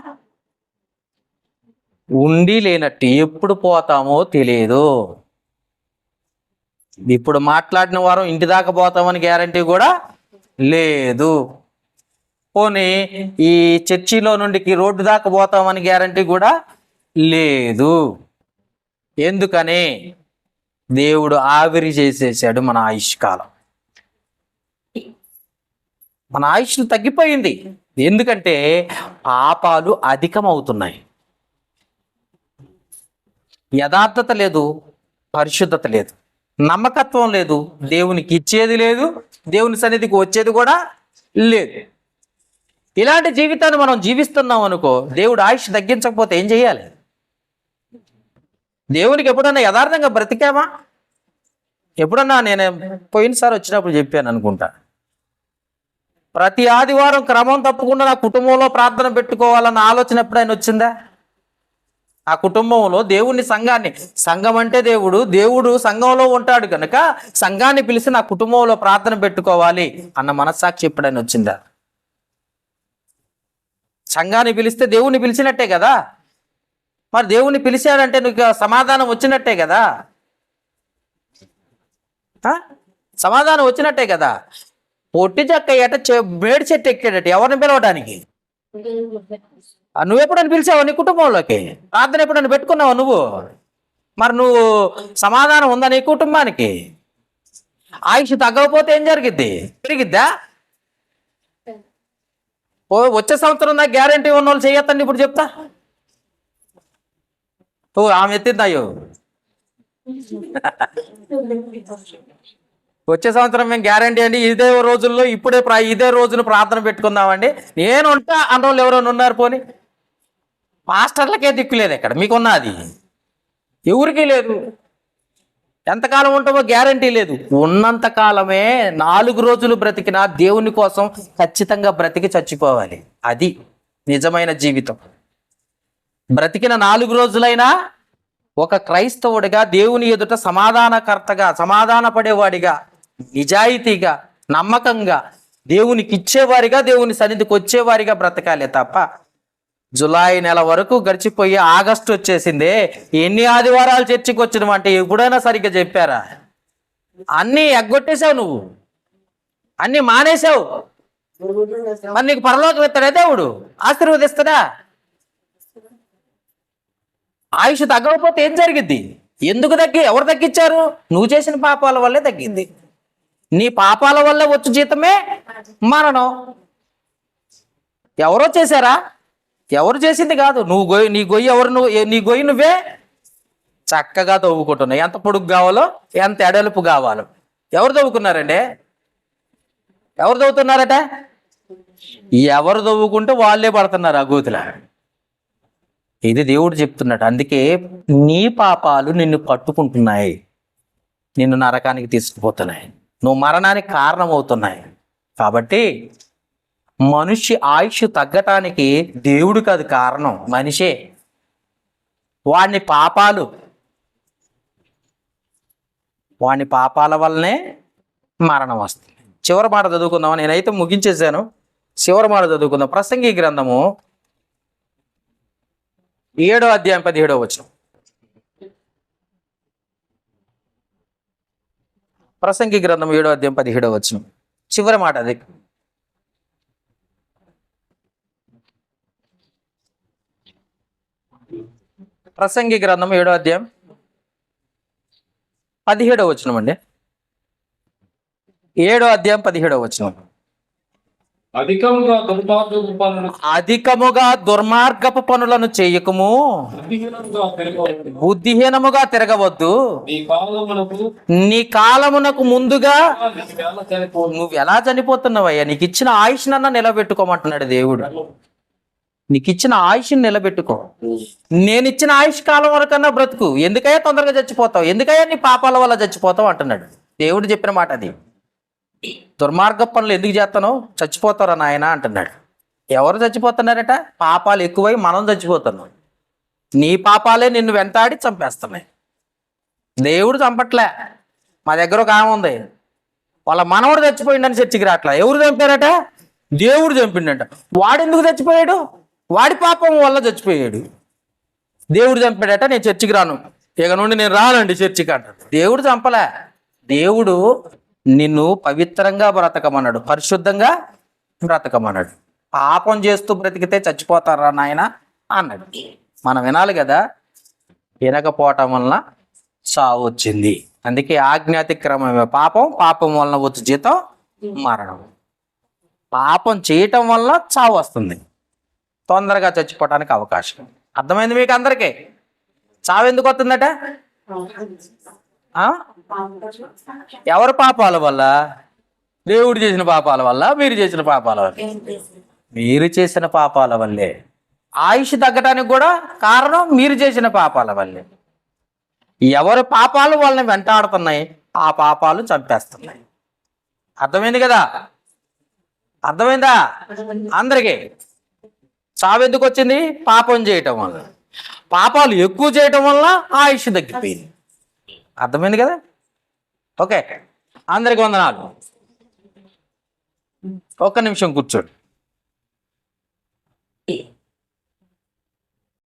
S2: ఉండి లేనట్టు. ఎప్పుడు పోతామో తెలియదు. ఇప్పుడు మాట్లాడిన వారం ఇంటి దాకా పోతామని గ్యారంటీ కూడా లేదు. పోనీ ఈ చర్చిలో నుండి రోడ్డు దాకా పోతామని గ్యారంటీ కూడా లేదు. ఎందుకని? దేవుడు ఆవిరి చేసేసాడు మన ఆయుష్ కాలం. మన ఆయుష్ తగ్గిపోయింది. ఎందుకంటే పాపాలు అధికమవుతున్నాయి. యథార్థత లేదు, పరిశుద్ధత లేదు, నమ్మకత్వం లేదు, దేవునికి ఇచ్చేది లేదు, దేవుని సన్నిధికి వచ్చేది కూడా లేదు. ఇలాంటి జీవితాన్ని మనం జీవిస్తున్నాం అనుకో, దేవుడు ఆయుష్ తగ్గించకపోతే ఏం చేయాలి? దేవునికి ఎప్పుడన్నా యథార్థంగా బ్రతికామా? ఎప్పుడన్నా నేను పోయినసారి వచ్చినప్పుడు చెప్పాను అనుకుంటా, ప్రతి ఆదివారం క్రమం తప్పకుండా నా కుటుంబంలో ప్రార్థన పెట్టుకోవాలన్న ఆలోచన ఎప్పుడైనా వచ్చిందా? ఆ కుటుంబంలో దేవుని సంఘాన్ని, సంఘం అంటే దేవుడు సంఘంలో ఉంటాడు కనుక సంఘాన్ని పిలిచి నా కుటుంబంలో ప్రార్థన పెట్టుకోవాలి అన్న మనస్సాక్షి ఎప్పుడైనా వచ్చిందా? సంఘాన్ని పిలిస్తే దేవుణ్ణి పిలిచినట్టే కదా. మరి దేవుణ్ణి పిలిచాడంటే నీకు సమాధానం వచ్చినట్టే కదా, సమాధానం వచ్చినట్టే కదా. పొట్టి చెక్క మేడి చెట్టు ఎక్కాడట ఎవరిని పిలవడానికి? నువ్వెప్పుడని పిలిచావు నీ కుటుంబంలోకి? ప్రార్థన ఎప్పుడని పెట్టుకున్నావు నువ్వు? మరి నువ్వు సమాధానం ఉందా నీ కుటుంబానికి? ఆయుష్ తగ్గకపోతే ఏం జరిగిద్ది? పెరిగిద్దా? వచ్చే సంవత్సరం దాకా గ్యారంటీ ఉన్న వాళ్ళు చేయొద్దండి. ఇప్పుడు చెప్తా. ఆమె ఎత్తిందయ్యో, వచ్చే సంవత్సరం మేము గ్యారంటీ అండి, ఇదే రోజుల్లో ఇదే రోజును ప్రార్థన పెట్టుకుందామండి. నేను ఉంటా అన్న వాళ్ళు ఎవరైనా ఉన్నారు? పోనీ పాస్టర్లకే దిక్కులేదు ఇక్కడ, మీకున్నది ఎవరికీ లేదు. ఎంతకాలం ఉంటామో గ్యారంటీ లేదు. ఉన్నంతకాలమే 4 రోజులు బ్రతికినా దేవుని కోసం ఖచ్చితంగా బ్రతికి చచ్చిపోవాలి. అది నిజమైన జీవితం. బ్రతికిన 4 రోజులైనా ఒక క్రైస్తవుడిగా దేవుని ఎదుట సమాధానకర్తగా, సమాధాన పడేవాడిగా, నిజాయితీగా, నమ్మకంగా, దేవునికి ఇచ్చేవారిగా, దేవుని సన్నిధికి వచ్చేవారిగా బ్రతకాలే తప్ప జులై నెల వరకు గడిచిపోయి ఆగస్టు వచ్చేసిందే, ఎన్ని ఆదివారాలు చర్చికి వచ్చినవంటే ఎప్పుడైనా సరిగ్గా చెప్పారా? అన్నీ ఎగ్గొట్టేశావు, నువ్వు అన్నీ మానేశావు. మరి నీకు పరలోకం ఇస్తాడా దేవుడు? ఆశీర్వదిస్తాడా? ఆయుష్ తగ్గకపోతే ఏం జరిగిద్ది? ఎందుకు ఎవరు తగ్గించారు? నువ్వు చేసిన పాపాల వల్లే తగ్గింది. నీ పాపాల వల్ల వచ్చు జీతమే మరణం. ఎవరో చేశారా? ఎవరు చేసింది కాదు. నీ గొయ్యి నువ్వే చక్కగా తవ్వుకుంటున్నావు. ఎంత పొడుగు కావాలో, ఎంత ఎడలుపు కావాలో. ఎవరు తవ్వుకున్నారండి? ఎవరు తవ్వుతున్నారట? ఎవరు తవ్వుకుంటే వాళ్ళే పడుతున్నారు ఆ గోతుల. ఇది దేవుడు చెప్తున్నాడు. అందుకే నీ పాపాలు నిన్ను పట్టుకుంటున్నాయి, నిన్ను నరకానికి తీసుకుపోతున్నాయి, నువ్వు మరణానికి కారణమవుతున్నాయి. కాబట్టి మనిషి ఆయుష్ తగ్గటానికి దేవుడు కాదు కారణం, మనిషే. వాని పాపాల వల్లనే మరణం వస్తుంది. చివరి మాట చదువుకుందాం. నేనైతే ముగించేశాను. చివరి మాట చదువుకుందాం. ప్రసంగి గ్రంథము 7వ అధ్యాయం 17వ వచనం. ప్రసంగి గ్రంథం 7వ అధ్యాయం 17వ వచనం చివరి మాట అది. ప్రసంగి గ్రంథం 7వ అధ్యాయం 17వ వచనం అండి. 7వ అధ్యాయం 17వ వచనం. అధికముగా దుర్మార్గపు పనులను చేయకము, బుద్ధిహీనముగా తిరగవద్దు. నీ కాలమునకు ముందుగా నువ్వు ఎలా చనిపోతున్నావయ్యా? నీకు ఇచ్చిన ఆయుష్నన్నా నిలబెట్టుకోమంటున్నాడు దేవుడు. నీకు ఇచ్చిన ఆయుష్ని నిలబెట్టుకో. నేను ఇచ్చిన ఆయుష్ కాలం వరకన్నా బ్రతుకు. ఎందుకయ్యా తొందరగా చచ్చిపోతావు? ఎందుకయ్యా నీ పాపాల వల్ల చచ్చిపోతావు అంటున్నాడు దేవుడు. చెప్పిన మాట అది. దుర్మార్గ పనులు ఎందుకు చేస్తానో చచ్చిపోతారా నాయన అంటున్నాడు. ఎవరు చచ్చిపోతున్నారట? పాపాలు ఎక్కువై మనం చచ్చిపోతున్నాం. నీ పాపాలే నిన్ను వెంటాడి చంపేస్తున్నాయి. దేవుడు చంపట్లే. మా దగ్గర ఒక ఆమె ఉంది, వాళ్ళ మనవడు చచ్చిపోయిండని చర్చికి రాట్లా. ఎవరు చంపారట? దేవుడు చంపిండట. వాడు ఎందుకు చచ్చిపోయాడు? వాడి పాపం వల్ల చచ్చిపోయాడు. దేవుడు చంపాడట. నేను చర్చికి రాను, ఇక నుండి నేను రానండి చర్చికి అంటాడు. దేవుడు చంపలే. దేవుడు నిన్ను పవిత్రంగా బ్రతకమన్నాడు, పరిశుద్ధంగా బ్రతకమన్నాడు. పాపం చేస్తూ బ్రతికితే చచ్చిపోతారా నాయన అన్నాడు. మనం వినాలి కదా. వినకపోవటం వలన చావు వచ్చింది. అందుకే ఆజ్ఞాతిక్రమమే పాపం, పాపం వలన వచ్చి జీతం మరణం. పాపం చేయటం వల్ల చావు వస్తుంది, తొందరగా చచ్చిపోవటానికి అవకాశం. అర్థమైంది మీకు అందరికీ? చావు ఎందుకు వస్తుందట? ఆ? ఎవరి పాపాల వల్ల? దేవుడు చేసిన పాపాల వల్ల, మీరు చేసిన పాపాల వల్ల? మీరు చేసిన పాపాల వల్లే. ఆయుష్ తగ్గటానికి కూడా కారణం మీరు చేసిన పాపాల వల్లే. ఎవరి పాపాలు వాళ్ళని వెంటాడుతున్నాయి, ఆ పాపాలు చంపేస్తున్నాయి. అర్థమైంది కదా? అర్థమైందా అందరికీ? చావు ఎందుకు వచ్చింది? పాపం చేయటం వల్ల. పాపాలు ఎక్కువ చేయటం వల్ల ఆయుష్ తగ్గిపోయింది. అర్థమైంది కదా? ఓకే, అందరికి వందనాలు. ఒక్క నిమిషం కూర్చోండి.